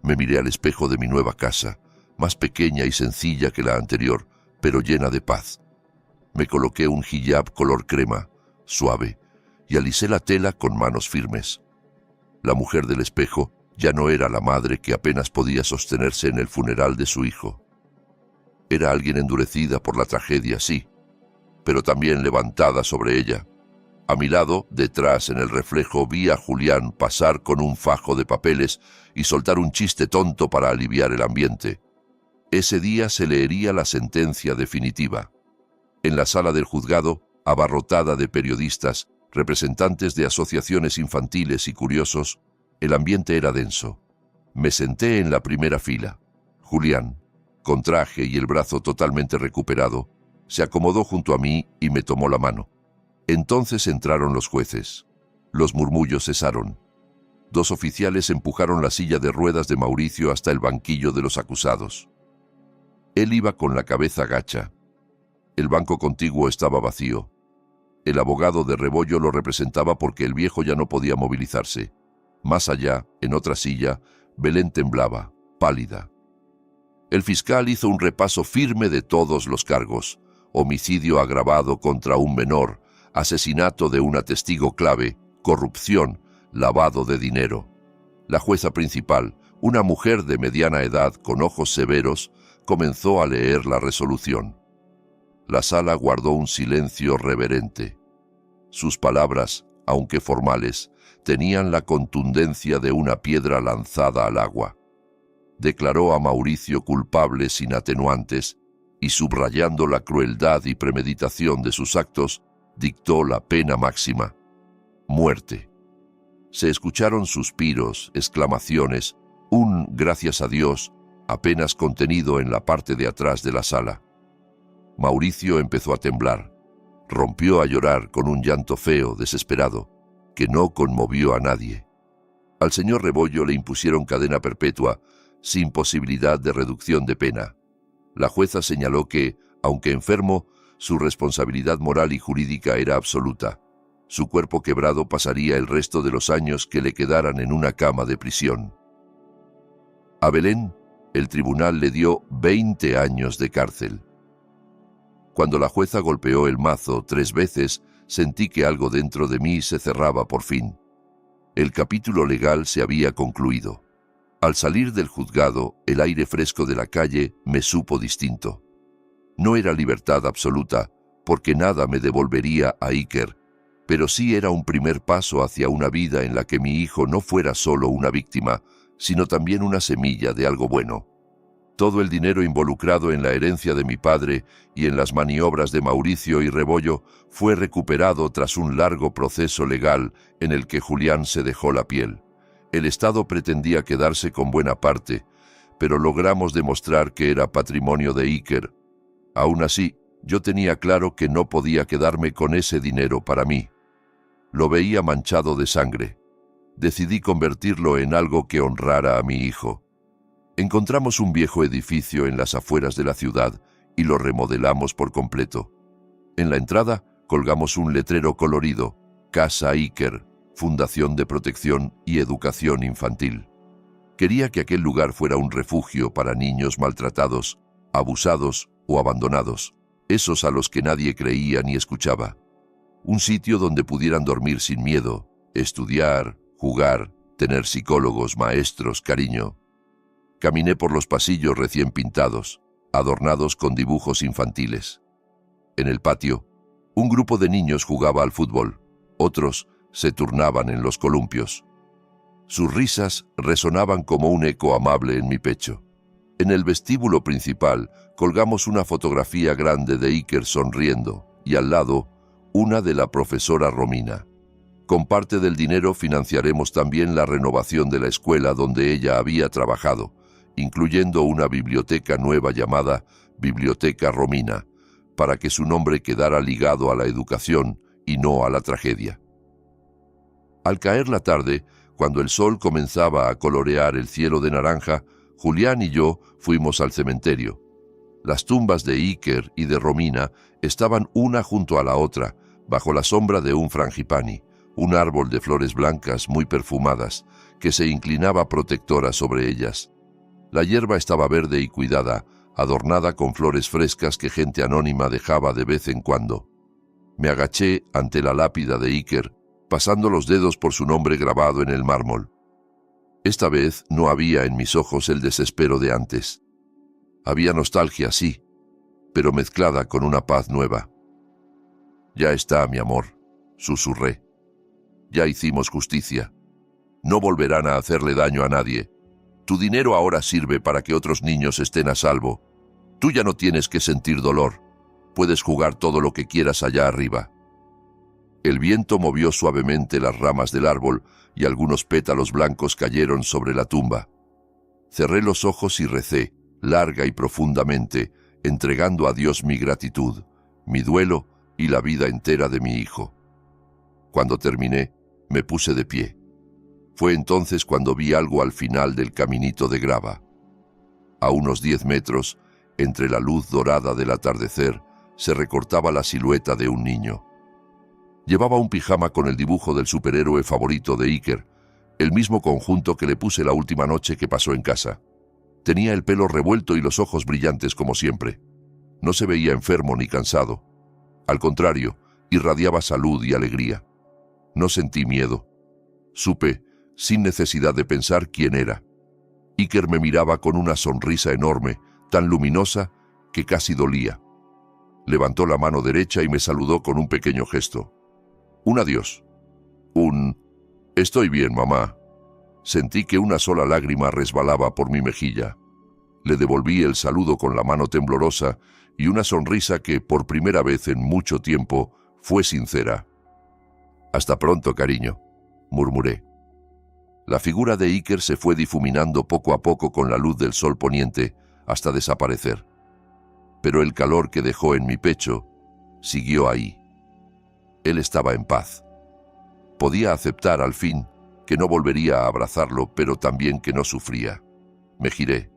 me miré al espejo de mi nueva casa, más pequeña y sencilla que la anterior, pero llena de paz. Me coloqué un hijab color crema, suave, y alisé la tela con manos firmes. La mujer del espejo ya no era la madre que apenas podía sostenerse en el funeral de su hijo. Era alguien endurecida por la tragedia, sí, pero también levantada sobre ella. A mi lado, detrás en el reflejo, vi a Julián pasar con un fajo de papeles y soltar un chiste tonto para aliviar el ambiente. Ese día se leería la sentencia definitiva. En la sala del juzgado, abarrotada de periodistas, representantes de asociaciones infantiles y curiosos, el ambiente era denso. Me senté en la primera fila. Julián, con traje y el brazo totalmente recuperado, se acomodó junto a mí y me tomó la mano. Entonces entraron los jueces. Los murmullos cesaron. 2 oficiales empujaron la silla de ruedas de Mauricio hasta el banquillo de los acusados. Él iba con la cabeza gacha. El banco contiguo estaba vacío. El abogado de Rebollo lo representaba porque el viejo ya no podía movilizarse. Más allá, en otra silla, Belén temblaba, pálida. El fiscal hizo un repaso firme de todos los cargos: homicidio agravado contra un menor, asesinato de una testigo clave, corrupción, lavado de dinero. La jueza principal, una mujer de mediana edad con ojos severos, comenzó a leer la resolución. La sala guardó un silencio reverente. Sus palabras, aunque formales, tenían la contundencia de una piedra lanzada al agua. Declaró a Mauricio culpable sin atenuantes y, subrayando la crueldad y premeditación de sus actos, dictó la pena máxima: muerte. Se escucharon suspiros, exclamaciones, un «gracias a Dios» apenas contenido en la parte de atrás de la sala. Mauricio empezó a temblar. Rompió a llorar con un llanto feo, desesperado, que no conmovió a nadie. Al señor Rebollo le impusieron cadena perpetua, sin posibilidad de reducción de pena. La jueza señaló que, aunque enfermo, su responsabilidad moral y jurídica era absoluta. Su cuerpo quebrado pasaría el resto de los años que le quedaran en una cama de prisión. A Belén, el tribunal le dio 20 años de cárcel. Cuando la jueza golpeó el mazo 3 veces, sentí que algo dentro de mí se cerraba por fin. El capítulo legal se había concluido. Al salir del juzgado, el aire fresco de la calle me supo distinto. No era libertad absoluta, porque nada me devolvería a Iker, pero sí era un primer paso hacia una vida en la que mi hijo no fuera solo una víctima, sino también una semilla de algo bueno. Todo el dinero involucrado en la herencia de mi padre y en las maniobras de Mauricio y Rebollo fue recuperado tras un largo proceso legal en el que Julián se dejó la piel. El Estado pretendía quedarse con buena parte, pero logramos demostrar que era patrimonio de Iker. Aún así, yo tenía claro que no podía quedarme con ese dinero para mí. Lo veía manchado de sangre. Decidí convertirlo en algo que honrara a mi hijo. Encontramos un viejo edificio en las afueras de la ciudad y lo remodelamos por completo. En la entrada colgamos un letrero colorido: Casa Iker, Fundación de Protección y Educación Infantil. Quería que aquel lugar fuera un refugio para niños maltratados, abusados o abandonados, esos a los que nadie creía ni escuchaba. Un sitio donde pudieran dormir sin miedo, estudiar, jugar, tener psicólogos, maestros, cariño. Caminé por los pasillos recién pintados, adornados con dibujos infantiles. En el patio, un grupo de niños jugaba al fútbol, otros se turnaban en los columpios. Sus risas resonaban como un eco amable en mi pecho. En el vestíbulo principal colgamos una fotografía grande de Iker sonriendo y al lado una de la profesora Romina. Con parte del dinero financiaremos también la renovación de la escuela donde ella había trabajado, incluyendo una biblioteca nueva llamada Biblioteca Romina, para que su nombre quedara ligado a la educación y no a la tragedia. Al caer la tarde, cuando el sol comenzaba a colorear el cielo de naranja, Julián y yo fuimos al cementerio. Las tumbas de Iker y de Romina estaban una junto a la otra, bajo la sombra de un frangipani, un árbol de flores blancas muy perfumadas, que se inclinaba protectora sobre ellas. La hierba estaba verde y cuidada, adornada con flores frescas que gente anónima dejaba de vez en cuando. Me agaché ante la lápida de Iker, pasando los dedos por su nombre grabado en el mármol. Esta vez no había en mis ojos el desespero de antes. Había nostalgia, sí, pero mezclada con una paz nueva. «Ya está, mi amor», susurré. «Ya hicimos justicia. No volverán a hacerle daño a nadie. Tu dinero ahora sirve para que otros niños estén a salvo. Tú ya no tienes que sentir dolor. Puedes jugar todo lo que quieras allá arriba». El viento movió suavemente las ramas del árbol y algunos pétalos blancos cayeron sobre la tumba. Cerré los ojos y recé, larga y profundamente, entregando a Dios mi gratitud, mi duelo y la vida entera de mi hijo. Cuando terminé, me puse de pie. Fue entonces cuando vi algo al final del caminito de grava. A unos 10 metros, entre la luz dorada del atardecer, se recortaba la silueta de un niño. Llevaba un pijama con el dibujo del superhéroe favorito de Iker, el mismo conjunto que le puse la última noche que pasó en casa. Tenía el pelo revuelto y los ojos brillantes como siempre. No se veía enfermo ni cansado. Al contrario, irradiaba salud y alegría. No sentí miedo. Supe, sin necesidad de pensar, quién era. Iker me miraba con una sonrisa enorme, tan luminosa que casi dolía. Levantó la mano derecha y me saludó con un pequeño gesto. Un adiós. Un «Estoy bien, mamá». Sentí que una sola lágrima resbalaba por mi mejilla. Le devolví el saludo con la mano temblorosa y una sonrisa que, por primera vez en mucho tiempo, fue sincera. «Hasta pronto, cariño», murmuré. La figura de Iker se fue difuminando poco a poco con la luz del sol poniente hasta desaparecer. Pero el calor que dejó en mi pecho siguió ahí. Él estaba en paz. Podía aceptar al fin que no volvería a abrazarlo, pero también que no sufría. Me giré.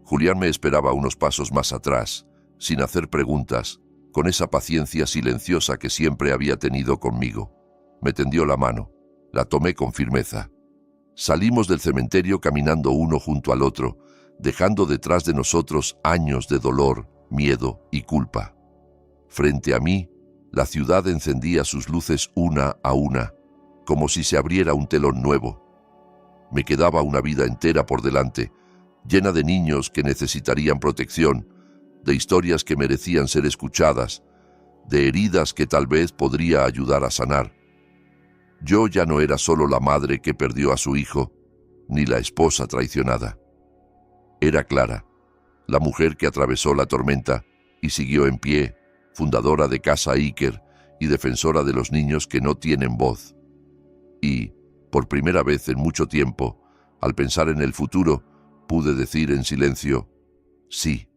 Julián me esperaba unos pasos más atrás, sin hacer preguntas, con esa paciencia silenciosa que siempre había tenido conmigo. Me tendió la mano. La tomé con firmeza. Salimos del cementerio caminando uno junto al otro, dejando detrás de nosotros años de dolor, miedo y culpa. Frente a mí, la ciudad encendía sus luces una a una, como si se abriera un telón nuevo. Me quedaba una vida entera por delante, llena de niños que necesitarían protección, de historias que merecían ser escuchadas, de heridas que tal vez podría ayudar a sanar. Yo ya no era solo la madre que perdió a su hijo, ni la esposa traicionada. Era Clara, la mujer que atravesó la tormenta y siguió en pie, fundadora de Casa Iker y defensora de los niños que no tienen voz. Y, por primera vez en mucho tiempo, al pensar en el futuro, pude decir en silencio, sí.